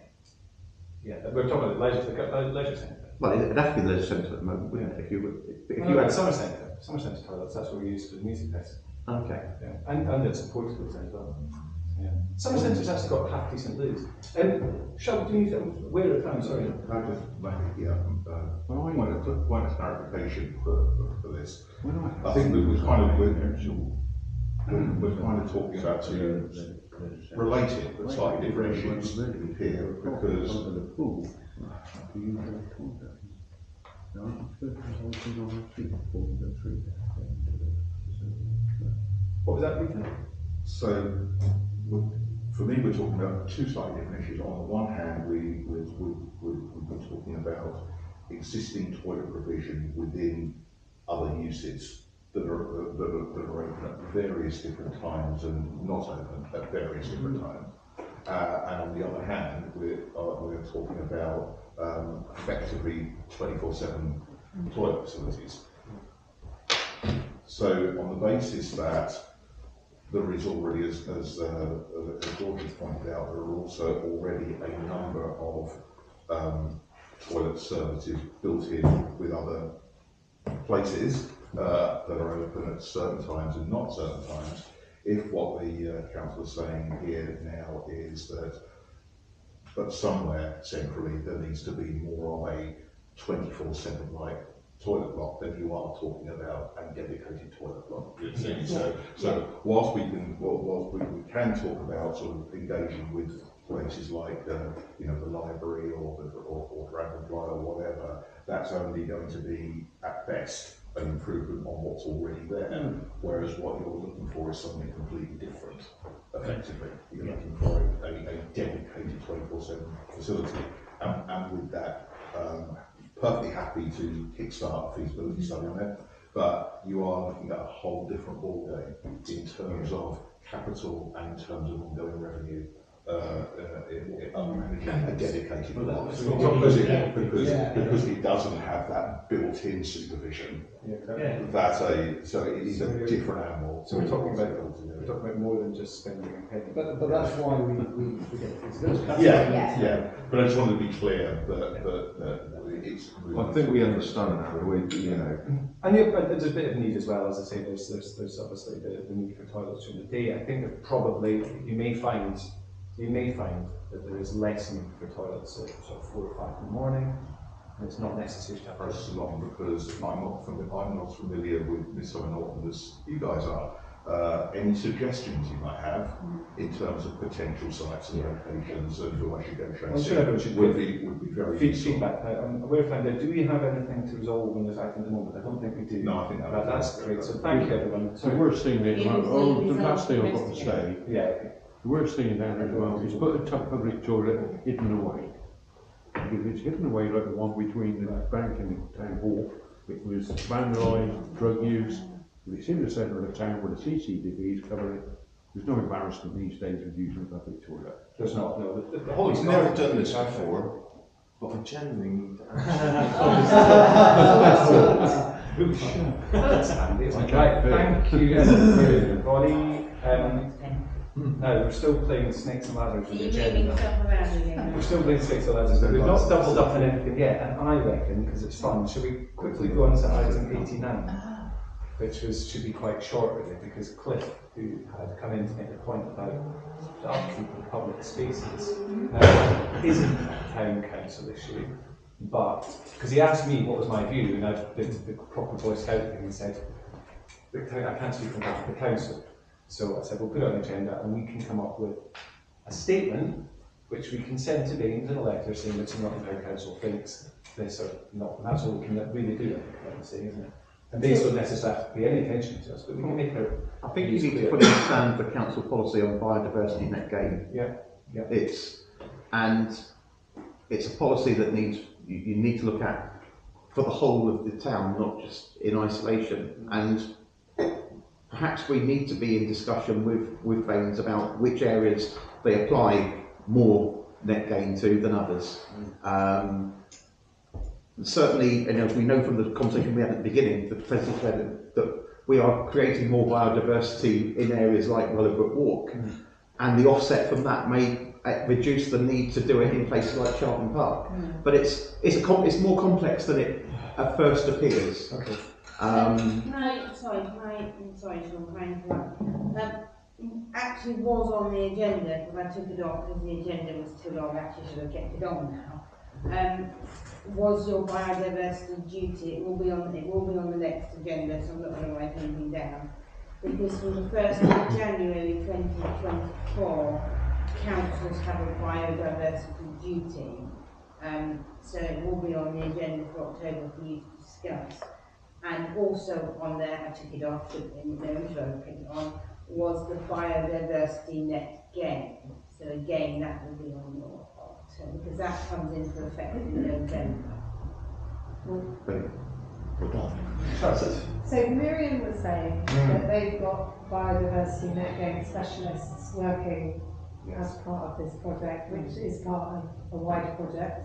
yeah, we're talking about the leisure centre. Well, it'd have to be the leisure centre at the moment, wouldn't it? If you had summer centre toilets, that's what we use for the music fest. Okay. Yeah, and it's supportable as well. Somerset has actually got half decent loos. Shall do you where at time? Sorry. Can I just make point of clarification for this? I think we're kind of talking about two related but slightly different issues here because what was that, Rita? So, for me, we're talking about two slightly different issues. On the one hand, we've been talking about existing toilet provision within other uses that are open at various different times and not open at various different times. And on the other hand, we're talking about effectively 24/7 toilet facilities. So on the basis that there is already, as George has pointed out, there are also already a number of toilet services built in with other places that are open at certain times and not certain times. If what the council is saying here now is that somewhere centrally there needs to be more of a 24/7 like toilet block, then you are talking about a dedicated toilet block. So whilst we can talk about sort of engaging with places like the library or Dragonfly or whatever, that's only going to be at best an improvement on what's already there. Whereas what you're looking for is something completely different. Effectively, you're looking for a dedicated 24/7 facility, and with that. Perfectly happy to kickstart a feasibility study on it, but you are looking at a whole different ballgame in terms of capital and in terms of ongoing revenue managing a dedicated block. Because it doesn't have that built-in supervision. So it is a different animal. So we're talking about more than just spending and paying. But that's why we get feasibility. Yeah. But I just wanted to be clear that it's. I think we understand that. And there's a bit of need as well. As I say, there's obviously the need for toilets during the day. I think that probably you may find that there is less need for toilets at sort of 4 or 5 in the morning. And it's not necessary to have process along because I'm not familiar with Miss Norton as you guys are. Any suggestions you might have in terms of potential sites and locations and who I should go show? I'm sure everyone should would be very feedback. I'm aware of that. Do we have anything to resolve on this item at the moment? I don't think we do. No, I think that's great. So thank you, everyone. So the worst thing the last thing I've got to say. The worst thing down there as well is put a public toilet hidden away. If it's hidden away like the one between the bank and the town hall, it was vandalised, drug use. If it's in the centre of the town where the CCTV is covering it, there's no embarrassment these days with using a public toilet. There's not, no. The whole I've never done this before, but I genuinely need to That's handy, isn't it? Right, thank you everybody. No, we're still playing Snakes and Ladders with the agenda. We're still playing Snakes and Ladders, but we've not doubled up on anything yet, and I reckon, because it's fun, should we quickly go on to item 89, which should be quite short really, because Cliff, who had come in to make the point about the upkeep of public spaces, isn't a town council issue, but, because he asked me what was my view, and I did the proper voice out thing and said, I can't speak on behalf of the council. So I said, we'll put it on the agenda and we can come up with a statement which we can send to Baines in a letter saying that the Nottingham Town Council thinks this or not. And that's all we can really do, I think, say, isn't it? And Baines don't necessarily have to pay any attention to us, but we can make it. I think you need to fully understand the council policy on biodiversity net gain. Yeah. It's a policy that you need to look at for the whole of the town, not just in isolation. And perhaps we need to be in discussion with Baines about which areas they apply more net gain to than others. Certainly, we know from the conversation we had at the beginning, the president that we are creating more biodiversity in areas like Willowbrook Walk, and the offset from that may reduce the need to do it in places like Charlton Park. But it's more complex than it at first appears. Okay. I'm sorry, Sean, actually was on the agenda, but I took it off because the agenda was too long. I actually should have kept it on now. Was your biodiversity duty? It will be on the next agenda, so I'm not going to write anything down. Because from the 1st of January 2024, councils have a biodiversity duty. So it will be on the agenda for October for you to discuss. And also on there, I took it off, should have been known, so I put it on, was the biodiversity net gain. So again, that will be on your October, because that comes into effect in November. So Miriam was saying that they've got biodiversity net gain specialists working as part of this project, which is part of a wider project.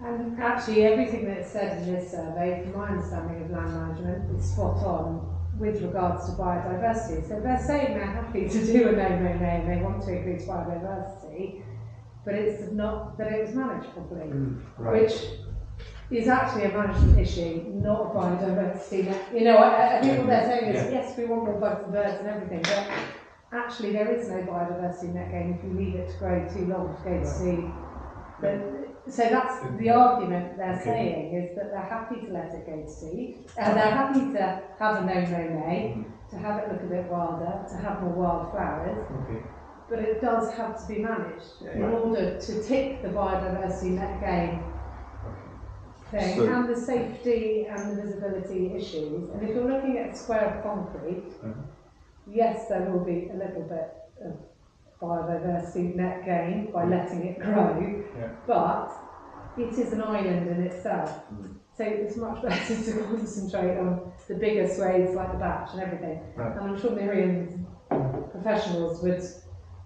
And actually everything that's said in this survey, from my understanding of land management, is spot on with regards to biodiversity. So they're saying they're happy to do a no, and they want to increase biodiversity, but it's not that it was managed properly, which is actually a management issue, not a biodiversity net. You know, I think what they're saying is, yes, we want more bugs and birds and everything, but actually there is no biodiversity net gain if you leave it to grow too long to go to seed. So that's the argument they're saying, is that they're happy to let it go to seed, and they're happy to have a no, to have it look a bit wilder, to have more wild flowers, but it does have to be managed in order to tick the biodiversity net gain thing, and the safety and the visibility issues. And if you're looking at a square of concrete, yes, there will be a little bit of biodiversity net gain by letting it grow, but it is an island in itself. So it's much better to concentrate on the bigger swathes like the batch and everything. And I'm sure Miriam's professionals would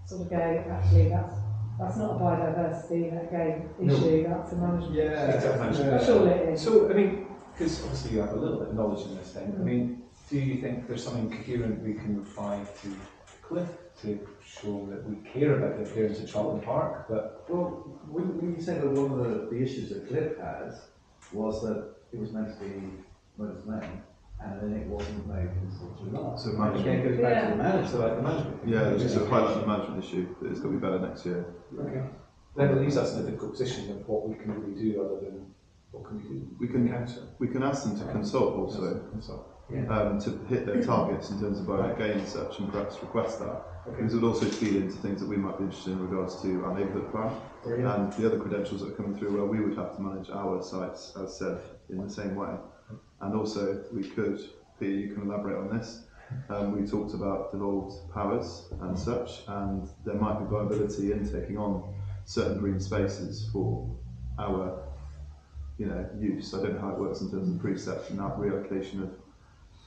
sort of go, actually that's not a biodiversity net gain issue, that's a management issue. I'm sure it is. So, I mean, because obviously you have a little bit of knowledge in this thing, I mean, do you think there's something coherent we can reply to Cliff to show that we care about the appearance of Charlton Park? But well, when you say that one of the issues that Cliff has was that it was meant to be Mother's Lane, and then it wasn't made until July. So management. Again, it goes back to the management. So like the management. Yeah, it's a highlight the management issue that it's got to be better next year. Okay. Then it leaves us in a difficult position of what we can really do other than what can we do. We can ask them to consult also. To hit their targets in terms of biodiversity gain and such, and perhaps request that. Because it would also feed into things that we might be interested in regards to our neighbourhood plan and the other credentials that are coming through where we would have to manage our sites, as said, in the same way. And also, we could, Peter, you can elaborate on this. We talked about devolved powers and such, and there might be viability in taking on certain green spaces for our, use. I don't know how it works in terms of precept and that reallocation of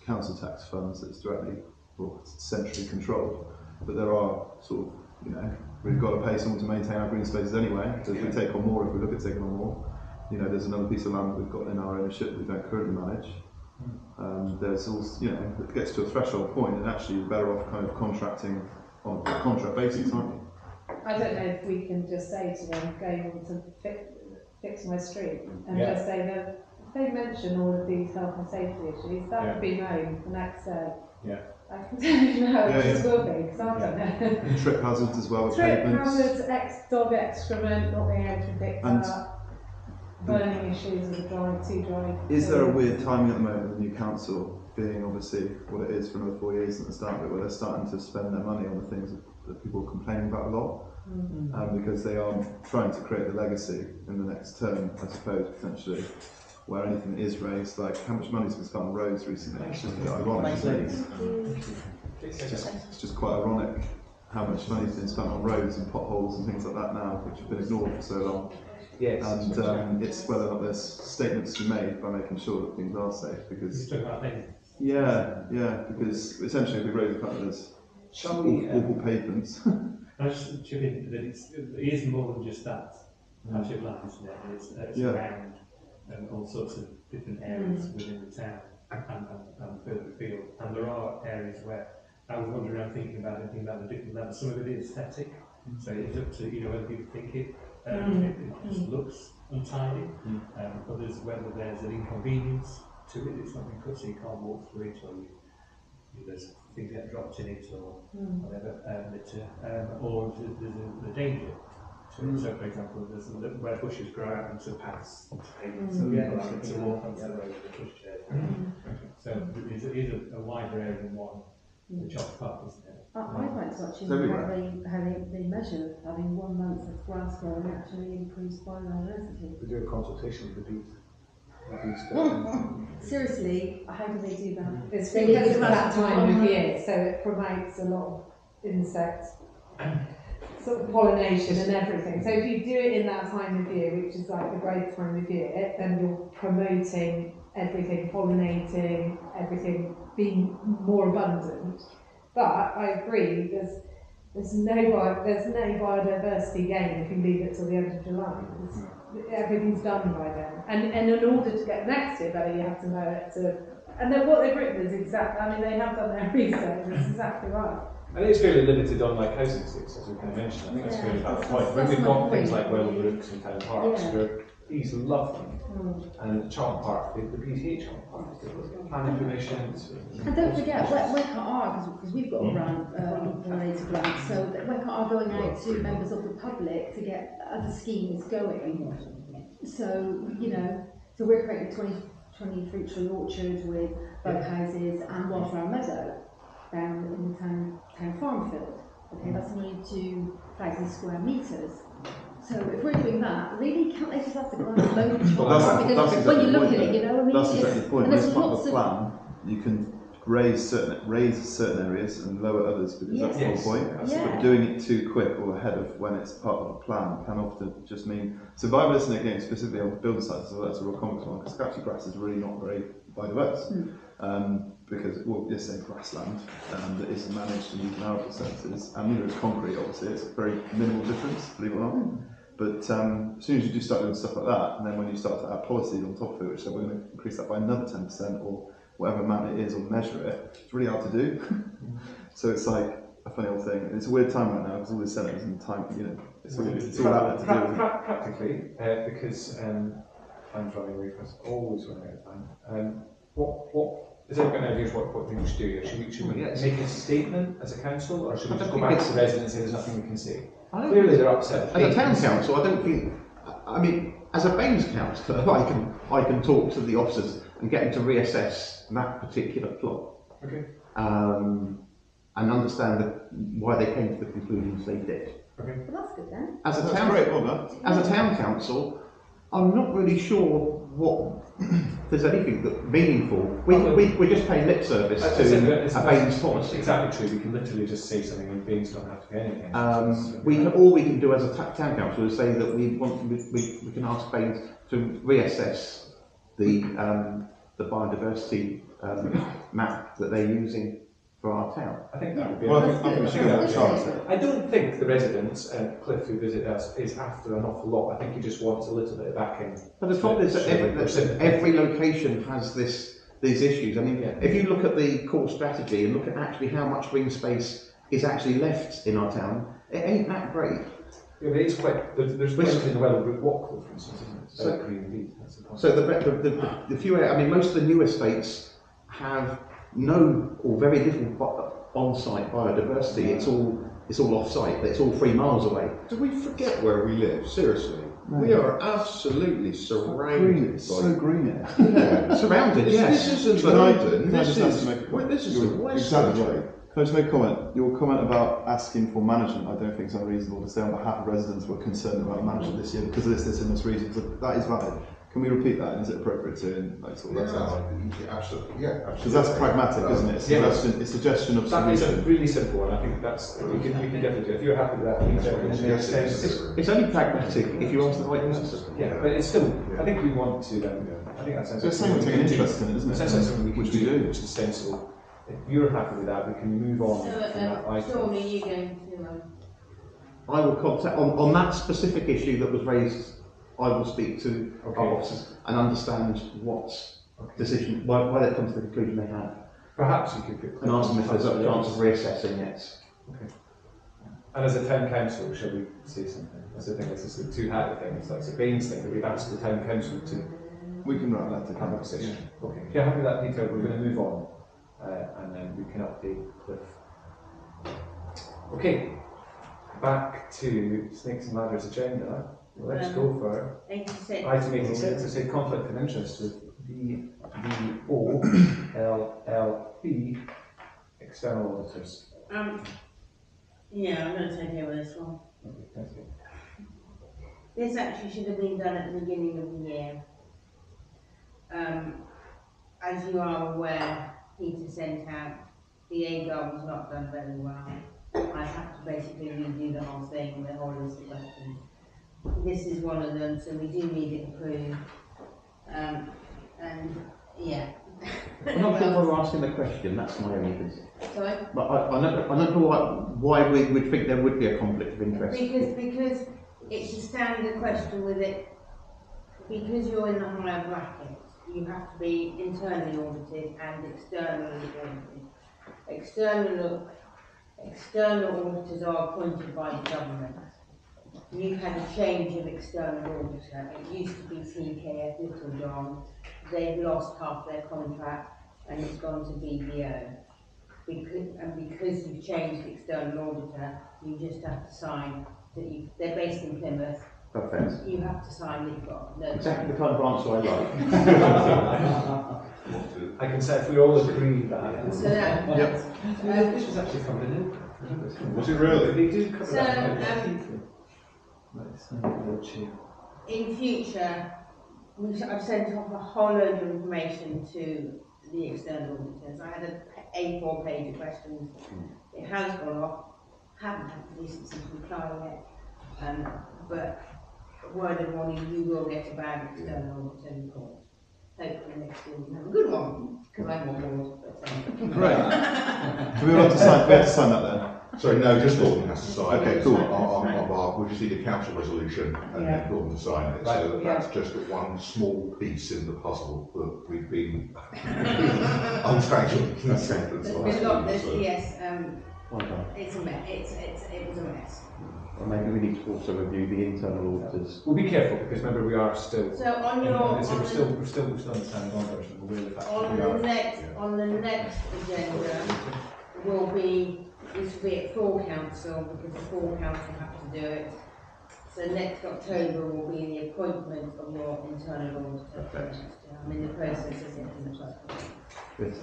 council tax funds that's directly or centrally controlled. But there are sort of, we've got to pay someone to maintain our green spaces anyway. So if we take on more, if we look at taking on more, there's another piece of land that we've got in our ownership that we don't currently manage. There's also, it gets to a threshold point, and actually you're better off kind of contracting on a contract basis, aren't you? I don't know if we can just say to them, going on to fix my street, and just say that if they mention all of these health and safety issues, that would be known the next day. I can tell you now, it just will be, because I don't know. Trip hazards as well. Trip hazards, dog excrement, not being able to pick that up, burning issues of the too dry. Is there a weird timing at the moment with the new council being obviously what it is for another 4 years at the start of it, where they're starting to spend their money on the things that people are complaining about a lot? Because they are trying to create the legacy in the next term, I suppose, potentially, where anything is raised, like how much money's been spent on roads recently. It's just ironic. It's just quite ironic how much money's been spent on roads and potholes and things like that now, which have been ignored for so long. And it's whether or not there's statements to be made by making sure that things are safe. Because because essentially if we raise the fact that there's awful pavements. I just chip in that it is more than just that patch of land, isn't it? It's around all sorts of different areas within the town and further afield. And there are areas where I was wandering around thinking about the different levels. Some of it is aesthetic, so it's up to whether people think it just looks untidy. Others whether there's an inconvenience to it. It's not been cut so you can't walk through it, or there's things get dropped in it or whatever, litter, or there's a danger. So, for example, there's where bushes grow out into paths, so people are to walk onto the road with the push chairs. So it is a wider area than one, the Chop Park, isn't it? I'd like to actually know how they measure having 1 month of grass growing actually improves biodiversity. We do a consultation with the bees. Seriously, how do they do that? It's because it's that time of year, so it promotes a lot of insect sort of pollination and everything. So if you do it in that time of year, which is like the great time of year, then you're promoting everything, pollinating, everything being more abundant. But I agree, there's no biodiversity gain if you leave it till the end of July. Everything's done by then. And in order to get next year better, you have to know it to. And then what they've written is exactly. I mean, they have done their research. It's exactly right. And it's fairly limited on like housing estates, as we kind of mentioned. I think that's fairly valid point. When we've got things like Wellbrooks and town parks, where bees love them, and Charlton Park, the bees hate Charlton Park. Planning permission. And don't forget, Wake are, because we've got a brand, pollinator brand, so Wake are going out to members of the public to get other schemes going. So, you know, so we're creating 20 fruit tree orchards with boat houses and wildflower meadow down in the town farm field. Okay, that's nearly 2,000 square metres. So if we're doing that, really, can't they just have to grant loads of because when you look at it, you know, I mean, that's exactly the point. And When there's it's part of lots the plan, you can raise certain areas and lower others because that's the whole point. But doing it too quick or ahead of when it's part of the plan can often just mean. So biodiversity again, specifically on building sites, so that's a real complex one because actually grass is really not very biodiverse. Because, well, it's say grassland that is managed and used in arable services, and neither is concrete, obviously, it's a very minimal difference, believe it or not. But as soon as you do start doing stuff like that, and then when you start to add policies on top of it, which say we're going to increase that by another 10% or whatever amount it is, or measure it, it's really hard to do. So it's like a funny old thing. It's a weird time right now because all the senators and time, you know, it's all out there to do. Practically, because I'm driving away from us, always running out of time. What is everyone going to do? What we should do here? Should we make a statement as a council, or should we just go back to the residents and say there's nothing we can say? Clearly, they're upset. As a town council, I don't think. I mean, as a Baines councillor, I can talk to the officers and get them to reassess that particular plot. Okay. And understand why they came to the conclusions they did. Okay. Well, that's good then. As a town council, I'm not really sure what there's anything that meaningful. We just pay lip service to a Baines policy. Exactly true. We can literally just say something, and Baines don't have to pay anything. All we can do as a town council is say that we can ask Baines to reassess the biodiversity map that they're using for our town. I think that would be. Well, I think we should get a chance. I don't think the residents, Cliff, who visit us, is after an awful lot. I think he just wants a little bit of backing. But the problem is that every location has these issues. I mean, if you look at the core strategy and look at actually how much green space is actually left in our town, it ain't that great. Yeah, but it's quite. There's plenty in the Wellbrook Walk, for instance, isn't it? So green indeed. That's the point. So the few, I mean, most of the new estates have no or very little on-site biodiversity. It's all off-site. It's all 3 miles away. Do we forget where we live? Seriously, we are absolutely surrounded. It's so green here. Yeah, surrounded. Yes. This isn't London. This is the West. Exactly right. Can I just make a comment? Your comment about asking for management, I don't think is unreasonable to say on behalf of residents we're concerned about management this year because of this and this reason. So that is valid. Can we repeat that? And is it appropriate to sort of that sense? Absolutely. Yeah, absolutely. Because that's pragmatic, isn't it? It's a suggestion of that solution. is a really simple one. I think that's we can definitely do. If you're happy with that, it's only pragmatic if you ask the right person. Yeah, but it's still. I think we want to. I think that sounds. So it's something taking interest in it, isn't it? It sounds something which we do, which is sensible. If you're happy with that, we can move on from that item. Surely you going to. I will contact on that specific issue that was raised. I will speak to our officers and understand what decision, why they've come to the conclusion they have. Perhaps you could and ask them if there's a chance of reassessing it. Okay. And as a town council, shall we say something? That's the thing. It's just a two-hat thing. It's like a Baines thing that we've asked the town council to. We can write that to have a conversation. Okay. If you're happy with that, Peter, we're going to move on. and then we can update Cliff. Okay, back to Snakes and Ladders agenda. Let's go for 86. item 86. I say conflict of interest with VVOLLB external auditors. Yeah, I'm going to take over this one. Okay, thank you. This actually should have been done at the beginning of the year. As you are aware, Peter sent out, the AGAR was not done very well. I had to basically redo the whole thing, the whole list of questions. This is one of them, so we do need it approved. And yeah. I'm not sure why we're asking the question, that's my only concern. Sorry? But I'm not sure why we would think there would be a conflict of interest. Because it's a standard question with it. Because you're in the higher bracket, you have to be internally audited and externally audited. External auditors are appointed by the government. You've had a change of external auditor. It used to be TKF Little John. They've lost half their contract and it's gone to BDO. Because you've changed the external auditor, you just have to sign that they're based in Plymouth. Perfect. You have to sign that you've got no. Exactly the kind of answer I like. I can say if we all agree that. So that, this was actually covered in. Was it really? They do cover So, that. in future, I've sent off a whole load of information to the external auditors. I had an A4 page of questions. It has gone off. Haven't had the decency to reply yet. But word of warning, you will get a bad external auditor report. Hopefully next year we'll have a good one, because I'm on board. Great. So we have to sign that then? Sorry, no, just Gordon has to sign. Okay, cool. On behalf, we just need a council resolution and then Gordon to sign it. Right. So that's just one small piece in the puzzle that we've been untangling. There's been a lot. Yes, it's a mess. It was a mess. Well, maybe we need to also review the internal auditors. We'll be careful because remember we are still. So on your we're still on the standing on version. We're aware of the fact that we are. On the next agenda will be this will be at full council because the full council have to do it. So next October will be the appointment of your internal auditor. I'm in the process of getting the trust. Good.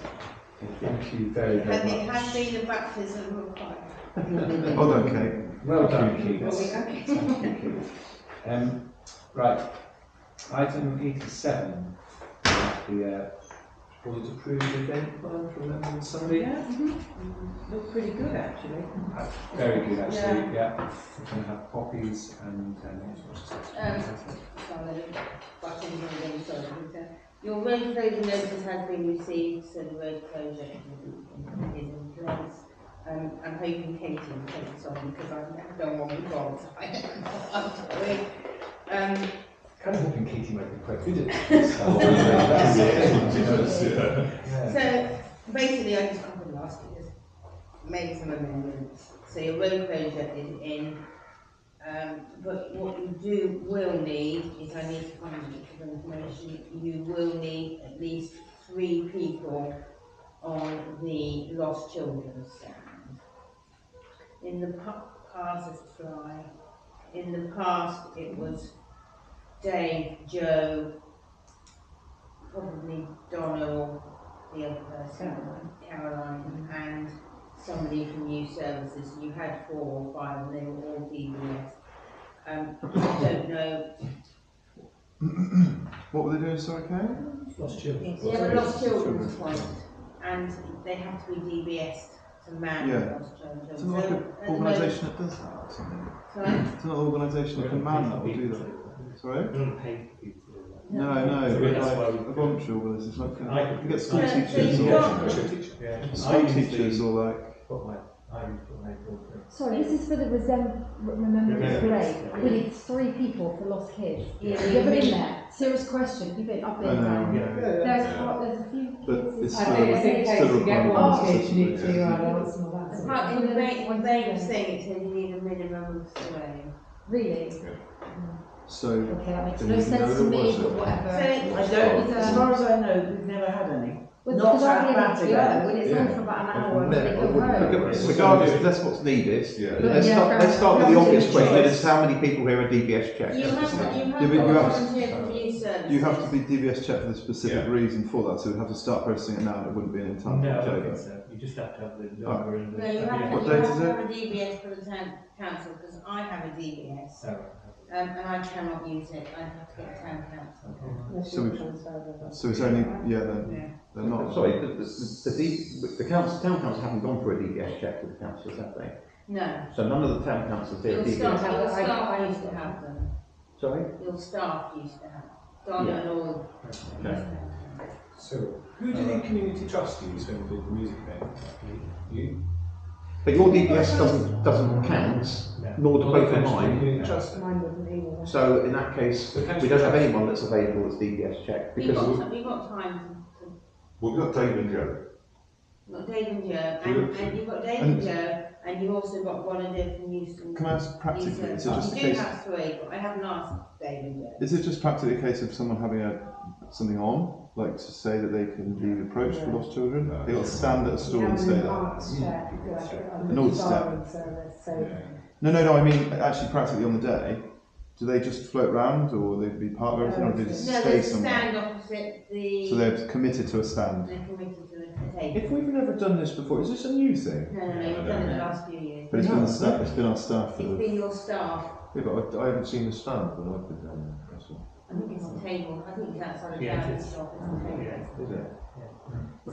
Thank you very, very much. It has been a baptism of fire. Well done, Kate. Well done, Kate. Okay. Thank you, Kate. Right, item 87. The proposal to approve the event plan for Remembrance Sunday. Yeah, looked pretty good actually. Very good, actually. Yeah. We're going to have poppies and your road closure notice has been received, so the road closure is in place. I'm hoping Katie will take this on because I've never done one before, so I don't know what I'm doing. Kind of hoping Katie might be quite good at this. So basically, I just copied last year's, made some amendments. So your road closure is in, but what you will need is I need to find a bit of information. You will need at least 3 people on the lost children's stand. In the past, it was Dave, Joe, probably Donald, the other person, Caroline, and somebody from Youth Services. You had 4 or 5 and they were all DBS. I don't know. What were they doing, sorry, Kate? Lost children. Yeah, but lost children's point. And they have to be DBS to man lost children. It's not like an organisation that does that or something. Sorry? It's not an organisation that can man that will do that. Sorry? We don't pay for people to do that. No, like a voluntary organisation. Like you get school teachers or like. Sorry, this is for the Remembrance Parade. We need 3 people for lost kids. Yeah, have you ever been there? Serious question. You've been up there. There's a few kids. But it's I think it's still to get required. one kid, you need 2 adults and all that. In the main thing, it says you need a minimum of 3. Really? So, okay, that makes no sense to me, but whatever. I don't, as far as I know, we've never had any. Well, not because have I that go, again. when it's Yeah. on for about an hour and No, they I go wouldn't. home. Regardless, if that's what's needed, Yeah. let's start with the obvious question: is how many people here are DBS checked? You have got but you to have- volunteer for youth services. You have to be DBS checked for the specific Yeah. reason for that, so we'd have to start processing it now, and it wouldn't be an entire No, I don't changeover. think so. You just have to have the number and the. No, you have to, What you date have is to it? have a DBS for the town council, because I have a DBS, Oh, right. and I cannot use it, I have to get a town council. So So it's only, then they're not. Sorry, the town council haven't gone for a DBS check with the councillors, have they? No. So none of the town councillors here are Your DBS. staff used to have them. Sorry? Your staff used to have, Donna and all. Okay. So, who do the community trust use when we do the music event? You? But your DBS doesn't count, nor do both of mine. Mine wouldn't either. So in that case, we don't have anyone that's available that's DBS checked We've because got time to. We've got Dave and Joe. You've got Dave and Joe, and you've got Dave and Joe, and you've also got volunteer from Euston. Can I ask practically, is it just a You case? do have three, but I haven't asked Dave and Joe. Is it just practically a case of someone having something on, like to say that they can be approached for lost children? They got to stand at a stall and say that. An old step. No. I mean, actually, practically on the day, do they just float round, or they be part of everything, or do they just No, stay there's a somewhere? stand opposite the. So they're committed to a stand. They're committed to the table. If we've never done this before, is this a new thing? No, you've done it the last few years. But it's been the staff. It's been our staff. It's been your staff. Yeah, but I haven't seen the stand when I've been down there. That's all. I think it's a table. I think it's outside the Yeah, town it is. shop. It's a table. Is it?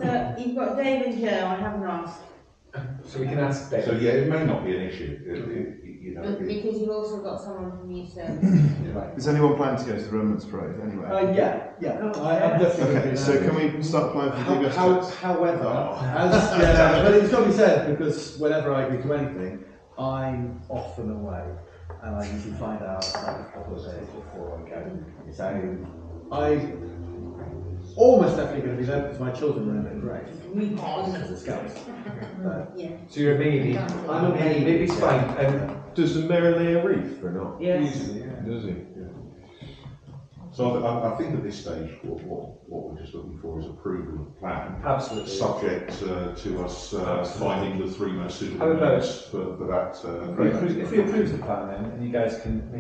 So you've got Dave and Joe. I haven't asked. So we can ask Dave. So yeah, it may not be an issue. You know, Because you've also got someone from youth services. Is anyone planning to go to the Remnants Parade anyway? Yeah. I'm definitely. Okay, so can we start applying for DBS checks? However, but it's got to be said, because whenever I agree to anything, I'm often away, and I usually find out like a couple of days before I go. So I almost definitely going to be there because my children are in the grade because of Scouts. So you're a maybe. I'm a maybe. It's fine. Does the mayor lay a wreath or not? Yes. Usually, yeah. Does he? So I think at this stage, what we're just looking for is approval of the plan. Absolutely. Subject to us finding the three most How suitable about names for that. if we approve the plan then, and you guys can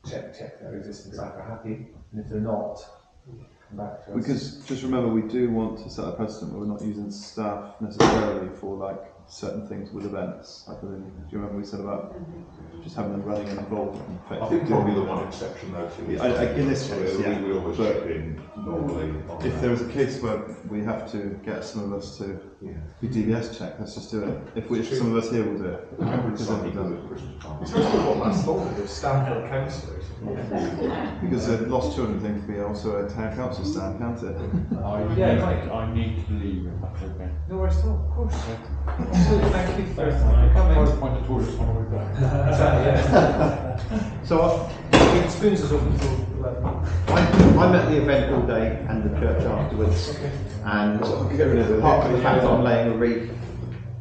check their existing staff are happy, and if they're not, come back to us. Because just remember, we do want to set a precedent where we're not using staff necessarily for like certain things with events. Like, do you remember we said about just having them running and involved? I think probably the one exception though to In this case, yeah. we always But check in normally. on if that. there was a case where we have to get some of us to be DBS checked, let's just do it. If some of us here will do it. Remember it's Because then something we've done at Christmas time. It's supposed to be one last folder of staff and councillors. Because the lost children thing can be also a town council stand, can't it? I need to leave if that's okay. No worries at all, of course. Absolutely, thank you for coming. I'll find the toilets on the way back. Exactly, So Spoons is open till 11. I'm at the event all day and the church afterwards, and apart from the fact that I'm laying a wreath,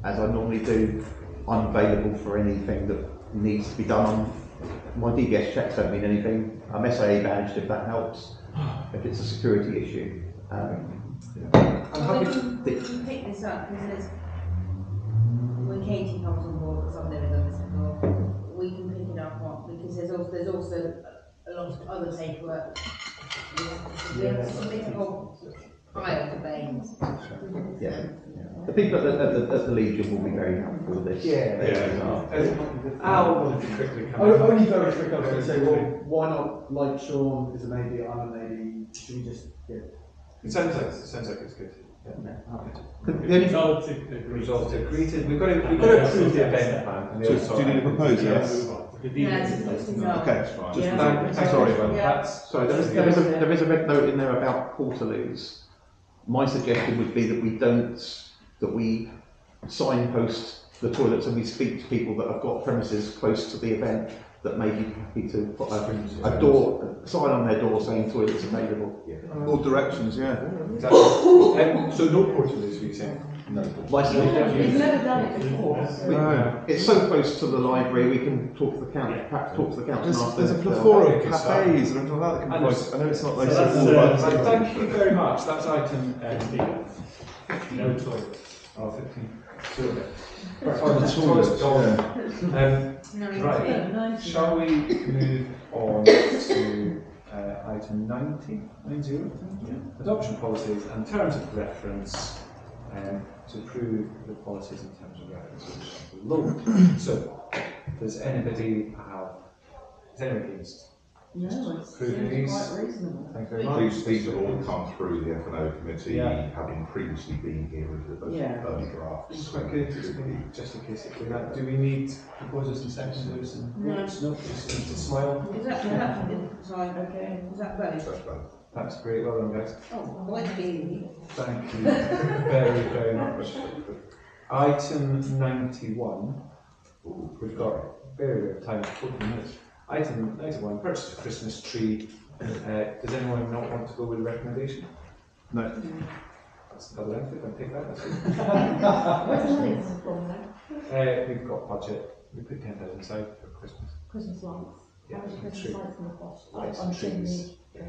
as I normally do, I'm available for anything that needs to be done. My DBS checks don't mean anything. I'm SAA badged if that helps, if it's a security issue. Well, we can pick this up because when Katie comes on board, because I've never done this before, we can pick it up on, because there's also a lot of other paperwork. We have to submit a whole pile to Baines. Yeah. The people at the Legion will be very helpful with this. Al wanted to quickly come Only very quick, I was going to say, well, why not, like Sean is a maybe, I'm a maybe, should we just, It sounds like it's good. Resolve to agree to. We've got to approve the event plan. So, do you need a proposal? Yes. Okay. Sorry about that. Sorry, there is a red note in there about portaloos. My suggestion would be that we signpost the toilets and we speak to people that have got premises close to the event that may be happy to put a sign on their door saying toilets available. Or directions, yeah. Exactly. So no portaloos, were you saying? No. We've never done it before. No. It's so close to the library, we can talk to the council. Perhaps talk to the council. There's a plethora of cafes and everything like that. I know it's not like thank you very much. That's item no toilets. Oh, 15. Toilets gone. Right. Shall we move on to item 90? Adoption policies and terms of reference. To approve the policies in terms of reference below. So, does anybody against? No, approving these? quite reasonable. Thank you very much. These have all come through the F&O committee, having previously been here as early drafts. It's quite good, just in case it came out. Do we need proposals and seconders and votes? No, just smile. Is that okay? Is that valid? That's great, well done guys. Oh, thank you. Thank you very, very much. Item 91, we've got very little time, 14 minutes. Item 91, purchase of Christmas tree. Does anyone not want to go with a recommendation? No. That's double entry, don't take that. Where's the money coming from then? We've got budget, we put 10,000 aside for Christmas. Christmas lights. Yeah, How much Christmas tree. lights going to cost? Lights I'm and assuming trees. I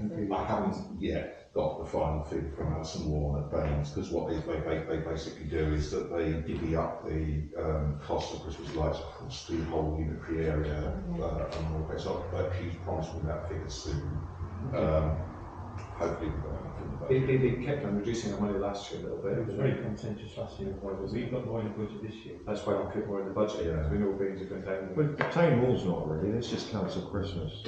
haven't yet got the final figure from Alison Warren at Baines, because what they basically do is that they divvy up the cost of Christmas lights across the whole unitary area. But she's promised me that figure soon. Hopefully we've got enough in the budget. They kept on reducing our money last year a little bit. It was very contentious last year. We've got more in the budget this year. That's why we put more in the budget, because we know Baines are going down. Well, town hall's not really, let's just cancel Christmas.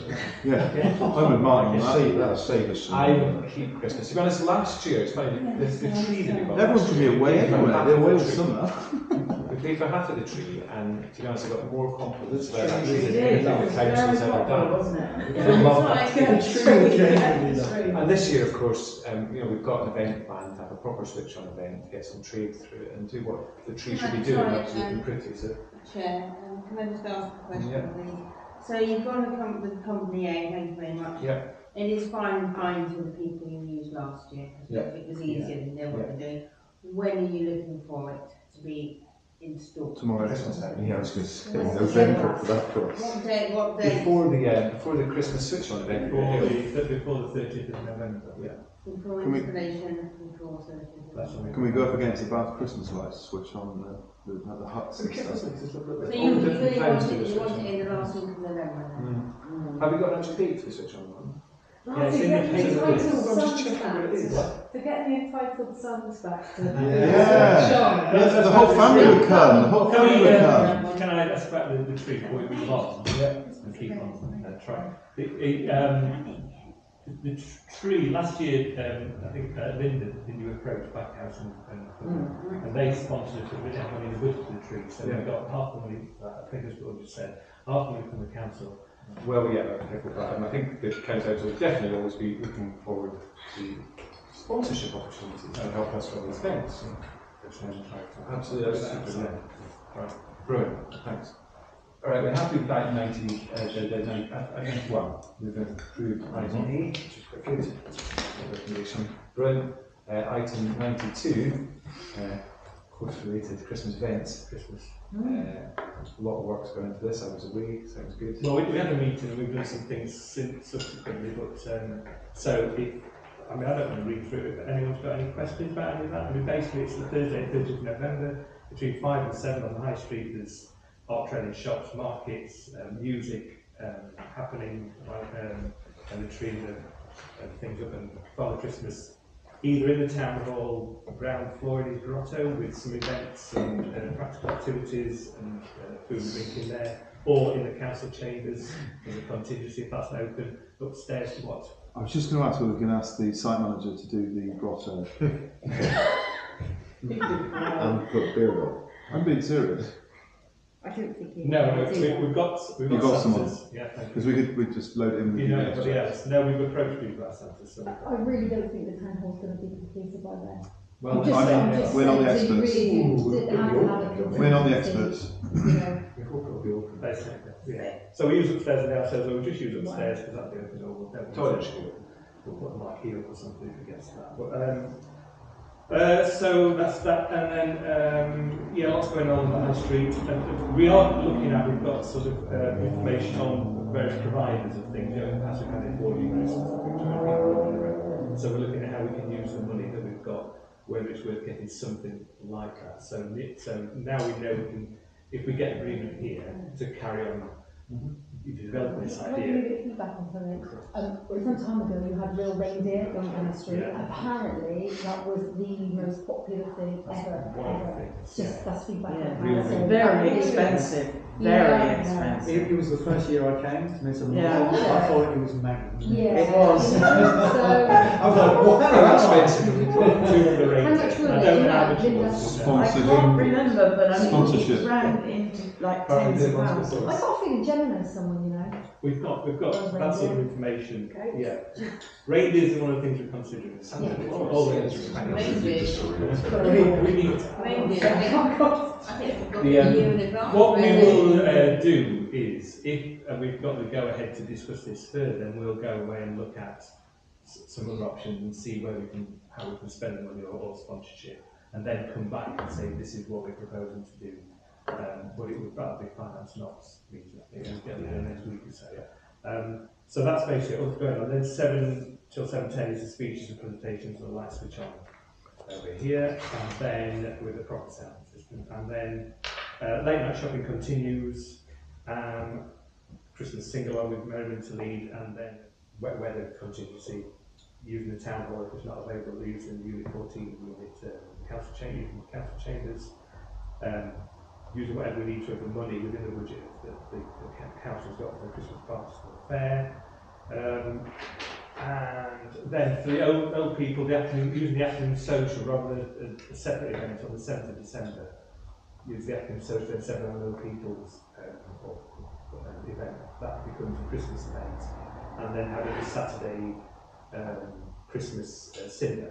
Yeah, I'm with Mark on that. That'll save us some I money. would keep Christmas. To be honest, last year, it's funny, the tree that we got. Everyone can be away anyway, they're away all summer. We paid for half of the tree, and to be honest, I got more compliments about that tree than It anything the was very council's ever popular, done. wasn't it? I love that tree. Tree. And this year, of course, we've got an event planned to have a proper switch-on event to get some trade through it and do what the tree should be doing, not just looking pretty. So, Chair, can I just ask a question, Yeah. please? So you've gone with company A, thank you very much. yeah, It is fine for the people you used last year, Yeah. because it was easier, they know what they're doing. When are you looking for it to be installed? Tomorrow. Yeah, I was going to say November for that price. What day? before the Christmas switch-on event. Before the 30th of November. Yeah. Before Can we- installation, before 30th. Can we go up against the Bath Christmas lights, switch on the huts and stuff? So you really want it in the last week of November then? Have we got an actual date for the switch-on one? Yeah, it's in the paper. I'm just checking where it is. They're getting the entitled sons back to Yeah, the whole family would come, the whole family would come. Can I ask about the tree before we move on? And keep on trying. The tree, last year, I think Linda, did you approach Backhouse and they sponsored it, we didn't have money in the budget for the tree, so we got half the money for that. I think that's what I just said, half the money from the council. Well, yeah, I think the council will definitely always be looking forward to sponsorship opportunities to help us run these events. Absolutely, that's super. Right, brilliant, thanks. All right, we have to item 91. We've approved item A, which is quite good. Recommendation, brilliant. Item 92, course related Christmas events. Christmas. A lot of work's going into this. I was away. Sounds good. Well, we had a meeting. We've done some things since subsequently, but so I don't want to read through it. But anyone's got any questions about any of that? I mean, basically, it's the Thursday, 30th of November, between 5 and 7 on the high street. There's art training shops, markets, music happening, and the tree and things up. And Father Christmas, either in the town hall, ground floor in his grotto with some events and practical activities and food and drink in there, or in the council chambers as a contingency if that's open, upstairs to what? I was just going to ask whether we can ask the site manager to do the grotto. And put beer on. I'm being serious. I don't think you we've got someone. Yeah, thank you. Because we just load it in with you know anybody else? No, we've approached people about Santa. So I really don't think the town hall's going to be completed by then. Well, we're not the experts. Really We're not the experts. You know. We hope it'll be open. basically. Yeah. So we use upstairs and downstairs, or we just use upstairs because that'll be open or Toilet. We'll put them like here up or something if it gets to that. But, so that's that, and then yeah, lots going on the street. And we are looking at, we've got sort of information on various providers of things. You know, as we've had it for you, so we're looking at how we can use the money that we've got, whether it's worth getting something like that. So now we know we can, if we get agreement here to carry on developing this Can I give idea. you a bit of feedback on something? Some time ago you had real reindeer going down the street. Yeah. Apparently that was the most popular thing ever. One of the things. Just that's feedback. Yeah. on that. So Very that- expensive. Yeah. Very expensive. It was the first year I came to Miss Yeah. I thought it was magnificent. Yeah. It was. So, I was like, what? How expensive? how much I were don't they? know how much it Linda? was. I can't remember, but I mean, Sponsorship. it ran into like tens of pounds. I got a feeling Gemma knows someone, you know. We've got Those that sort of reindeer. information. Okay. Yeah. Reindeers are one of the things we're considering. All the others are kind of- we need what we will do is, if we've got the go ahead to discuss this further, then we'll go away and look at some other options and see where we can, how we can spend the money or sponsorship, and then come back and say this is what we're proposing to do. But it would rather be finance, not meeting. I think we'll get there next week or so. So that's basically what's going on. Then 7 till 7:10 is the speeches and presentations, and the light switch on over here, and then with the proper sound system, and then late night shopping continues. Christmas sing-along with Merriment to lead, and then wet weather contingency, using the town hall if it's not available, using Unit 14, council chambers, using whatever we need to have the money within the budget that the council's got for the Christmas parties for the fair. And then for the old people, using the afternoon social rather than a separate event on the 7th of December. Use the afternoon social and 7 old people's event. That becomes a Christmas event. And then having a Saturday Christmas cinema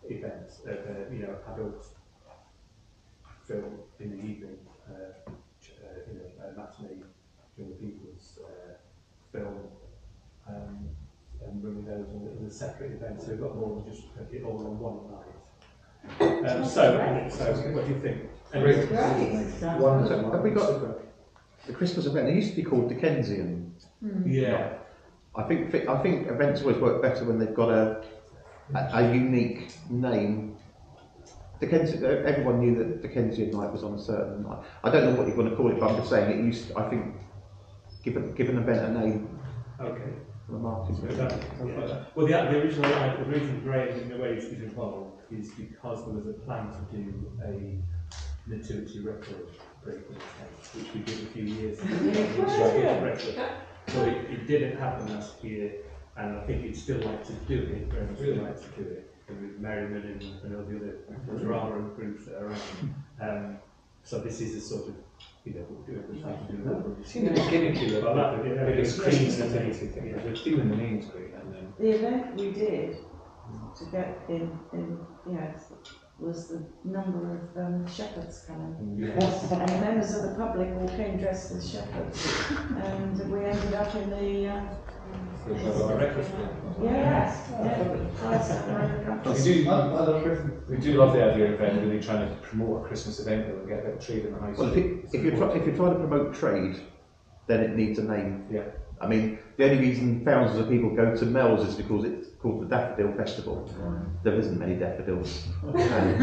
event, adult film in the evening, matinee, young people's film. And running those as a separate event, so we've got more than just it all on one night. So what do you think? Have we got the Christmas event? It used to be called Dickensian. Yeah. I think events always work better when they've got a unique name. Dickensian, everyone knew that Dickensian night was on a certain night. I don't know what you're going to call it, but I'm just saying it used. I think give an event a name. Okay. The marketing. Well, the original, the reason Graham in a way is involved is because there was a plan to do a nativity record break, which we did a few years ago. But it didn't happen last year, and I think he'd still like to do it. Graham would still like to do it with Merriman and all the other drama and groups that are around. So this is a sort of. It's gimmicky, but it's Christmas nativity thing. The theme and the name's great, and then The event we did to get in was the number of shepherds coming. Yes. And members of the public all came dressed as shepherds. And we ended up in the we do love the idea of really trying to promote a Christmas event that will get a bit of trade in the high street. Well, if you're trying to promote trade, then it needs a name. Yeah. I mean, the only reason thousands of people go to Mel's is because it's called the Daffodil Festival. There isn't many daffodils. And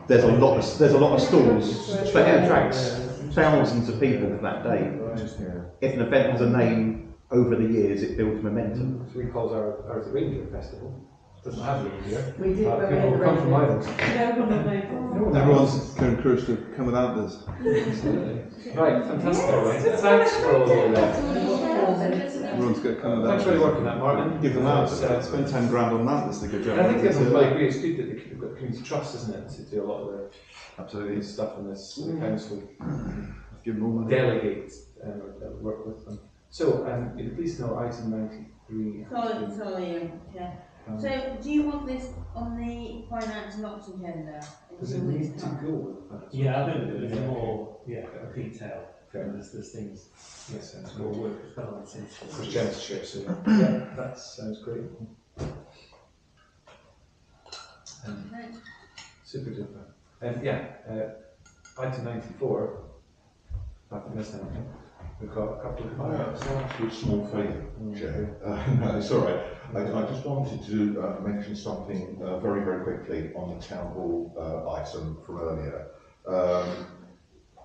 there's a lot of stalls, but it attracts thousands of people that day. If an event has a name over the years, it builds momentum. So we call ours the Reindeer Festival. It doesn't have reindeer. We did. People will come from Ireland. Everyone's encouraged to come with antlers. Right, fantastic. Right. Thanks for all your Everyone's got to come with Thanks for your work on that, Martin. Give them out. Spend 10 grand on antlers to good job. I think I agree. It's good that we've got community trust, isn't it, to do a lot of the stuff in this the council. Give them all money. Delegate work with them. So, you'll be pleased to know item 93. Sorry, yeah. So, do you want this on the finance and ops agenda? Does it need to go? Yeah, I think there's more detail. There's things. Yes, sounds More good. work as well. I think. For Jen's share, so yeah, that sounds great. Super duper. Yeah, item 94. I think that's anything. We've got a couple of Can I ask you a small favour, Chair? No, it's all right. I just wanted to mention something very, very quickly on the town hall item from earlier.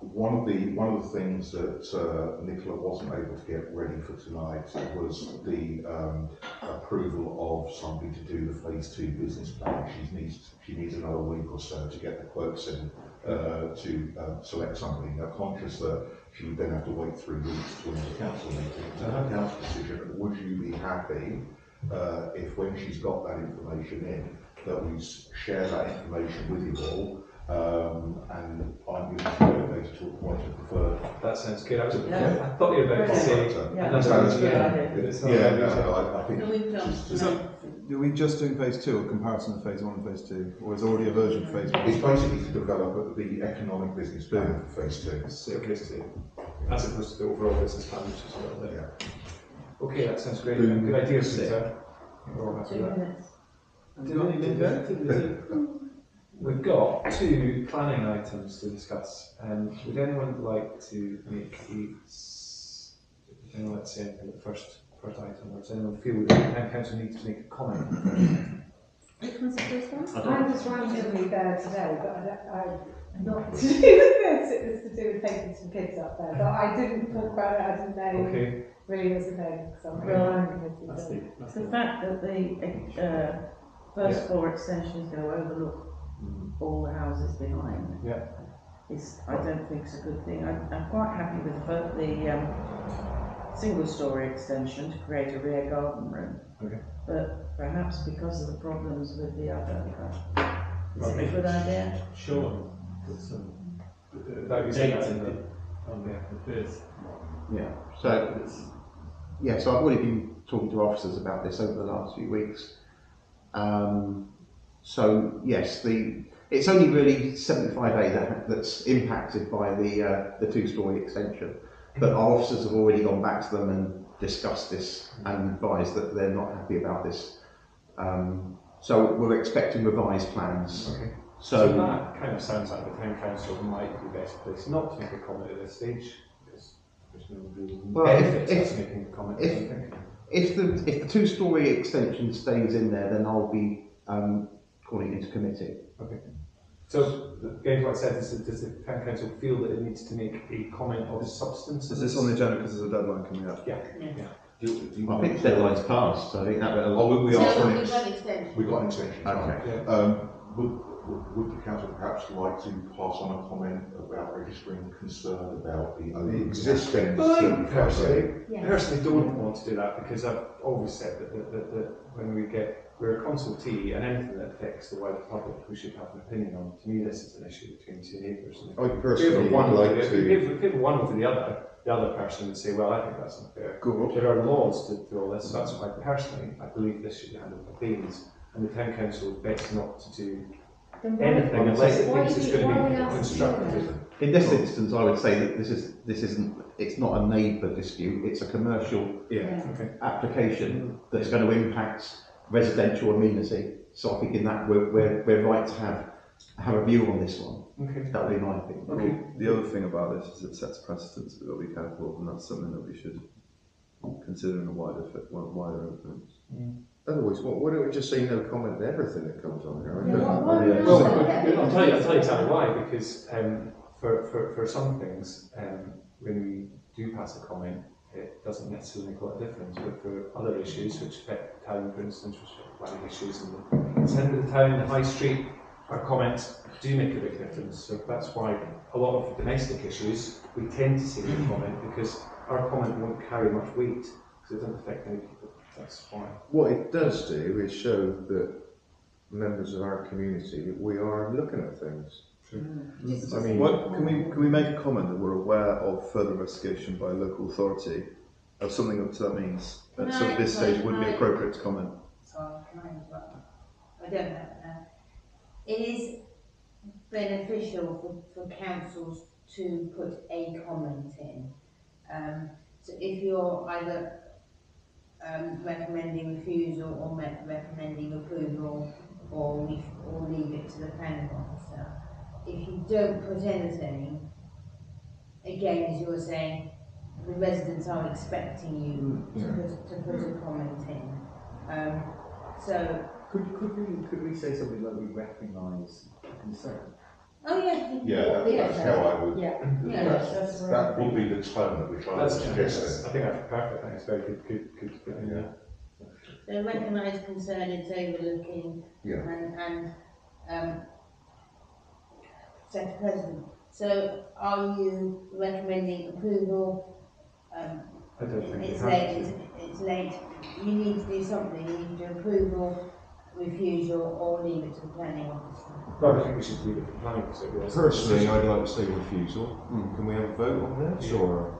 One of the things that Nicola wasn't able to get ready for tonight was the approval of somebody to do the phase 2 business plan. She needs another week or so to get the quotes in to select somebody. Now, conscious that she would then have to wait 3 weeks to another council meeting. To her council decision, would you be happy if when she's got that information in, that we share that information with you all? And I'm going to talk about a preferred. That sounds good. I Yeah. thought you were about to say I think are we just doing phase 2 or comparison of phase 1 and phase 2? Or is there already a version of phase 1? It's basically to develop the economic business plan for phase 2. As opposed to the overall business plan, which is a little bit. Okay, that sounds great. Good idea, Peter. We're all happy with that. We've got 2 planning items to discuss. Would anyone like to make anyone like to say anything about the first item, or does anyone feel that the town council needs to make a comment on the first item? Which one's the first one? I was randomly there today, but I'm not to do with this. It was to do with taking some kids up there. But I didn't talk about it. I didn't know really was a thing. The fact that the first floor extension is going to overlook all the houses behind. I don't think it's a good thing. I'm quite happy with the single-storey extension to create a rear garden room. But perhaps because of the problems with the other, is it a good idea? Sure. Put some dates in the first. So I've already been talking to officers about this over the last few weeks. So yes, it's only really 75A that's impacted by the 2-storey extension, but our officers have already gone back to them and discussed this and advised that they're not happy about this. So we're expecting revised plans. So that kind of sounds like the town council might be best placed not to make a comment at this stage, because there's no real benefit to us making a comment. If the 2-storey extension stays in there, then I'll be calling into committee. So, again, what I said is, does the town council feel that it needs to make a comment of substance? Is this on the agenda because there's a deadline coming up? Yeah. I think the deadline's passed. I think that we asked for an extension. We've got an extension. Okay. Would the council perhaps like to pass on a comment about registering concern about the existing? Personally don't want to do that, because I've always said that when we're a consultee, and anything that affects the wider public, we should have an opinion on. To me, this is an issue between 2 neighbours. Personally one if one over the other person would say, well, I think that's unfair. There are laws to all this, so that's why personally I believe this should be handled by Baines, and the town council is best not to do anything unless it thinks it's going to be constructive. In this instance, I would say that it's not a neighbour dispute, it's a commercial application that's going to impact residential amenity. So I think in that we're right to have a view on this one. That would be my opinion. The other thing about this is it sets precedents that we've got to be careful of, and that's something that we should consider in a wider influence. Otherwise, why don't we just say no comment on everything that comes on here? Well, I'll tell you exactly why, because for some things, when we do pass a comment, it doesn't necessarily make a lot of difference, but for other issues which affect the town, for instance, which affect planning issues in the centre of the town, the high street, our comments do make a big difference. So that's why a lot of domestic issues, we tend to see no comment, because our comment won't carry much weight, because it doesn't affect any people. That's why. What it does do is show that members of our community that we are looking at things. I mean, can we make a comment that we're aware of further investigation by a local authority of something that means at this stage it wouldn't be appropriate to comment? Sorry, can I interrupt? I don't know. It is beneficial for councils to put a comment in. So if you're either recommending refusal or recommending approval or leave it to the planning officer, if you don't put anything, again, as you were saying, the residents are expecting you to put a comment in. So could we say something like we recognise concern? Oh yeah. Yeah, that's how I would. Yeah. That would be the tone that we're trying to suggest. I think that's perfect. I think it's very good. Yeah. So recognise concern, it's overlooking, and set a precedent. So are you recommending approval? I don't think it's late. It's late. You need to do something. You need to do approval, refusal, or leave it to the planning officer. No, I think we should leave it to the planning officer. Personally, I'd like to say refusal. Can we have a vote on this, or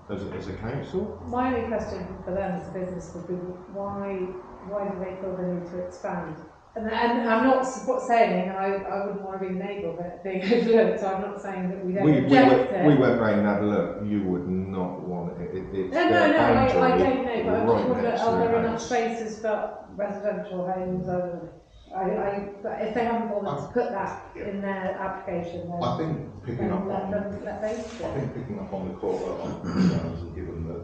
as a council? My only question for them as a business would be why do they feel the need to expand? And I'm not saying, and I wouldn't want to be the neighbour but being overlooked, so I'm not saying that we don't reject it. We went round and had a look. You would not want it. It's no, I don't know, but I just right wonder, next to are the there enough house. spaces for residential homes? But if they haven't bothered to put that in their application, then I think picking up let on the concerns, and given that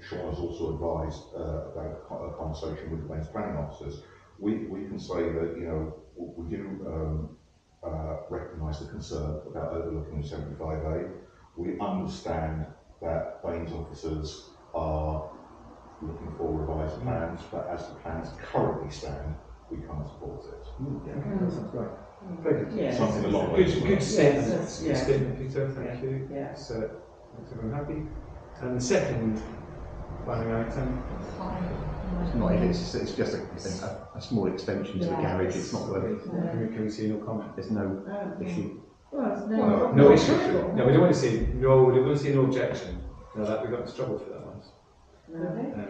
Sean has also advised about a conversation with the Mains planning officers, we can say that, you know, we do recognise the concern about overlooking 75A. We understand that Baines officers are looking for revised plans, but as the plans currently stand, we can't support it. That sounds great. Very good. Yes. Something along those lines. Good statement. Yes. Good statement, Peter. Thank you. Yeah. So, makes everyone happy. And the second planning item. It's just a small extension to the garage. It's not worth it. Can we see no comment? There's no issue. Well, No issue. No, we don't want to say no. We don't want to say no objection. No, that we got in trouble for that once.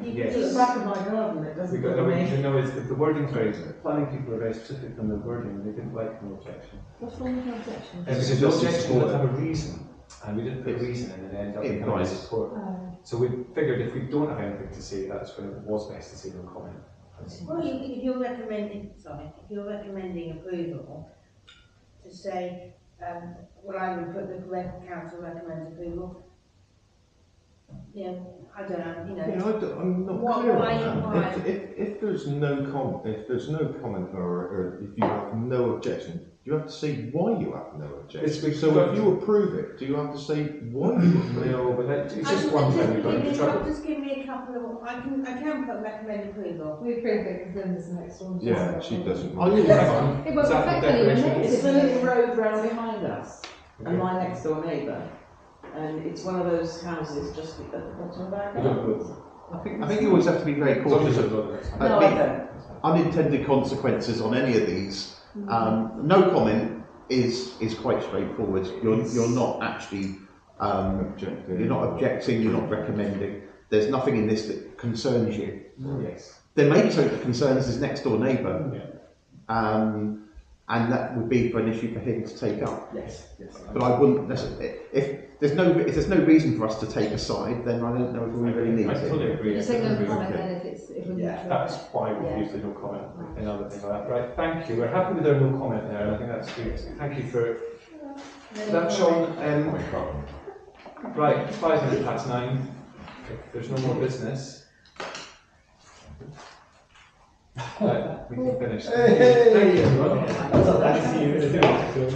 Yes. It's back of my garden. It doesn't bother me. No, it's the wording's very. Planning people are very specific on the wording. They didn't like no objection. What's wrong with no objection? Because no objection would have a reason, and we didn't put a reason in, and then end up with no support. So we figured if we don't have anything to say, that's when it was best to say no comment. Well, if you're recommending approval, to say, well, I would put the council recommends approval. You know, I don't know. You know, I'm not clear on that. If there's no comment, or if you have no objection, you have to say why you have no objection. So if you approve it, do you have to say why you approve it? No, but it's just one thing. Just give me a couple of. I can put recommend approval. We approve it because Linda's the next one. Yeah, she doesn't. Oh, hang on. It won't affect anyone. It's the little road round behind us, and my next door neighbour. And it's one of those houses just at the bottom of our garden. I think you always have to be very cautious of unintended consequences on any of these. No comment is quite straightforward. You're not actually you're not objecting. You're not recommending. There's nothing in this that concerns you. Yes. There may be something that concerns his next door neighbour. Yeah. And that would be for an issue for him to take up. Yes. But I wouldn't necessarily. If there's no reason for us to take a side, then I don't know if we really need I totally agree. Just say no comment then if we That's why we used the no comment and other things like that. Right, thank you. We're happy with our no comment there, and I think that's good. Thank you for that, Sean. Right, 5 minutes past 9. If there's no more business. Right, we can finish. Thank you everyone. Nice to see you.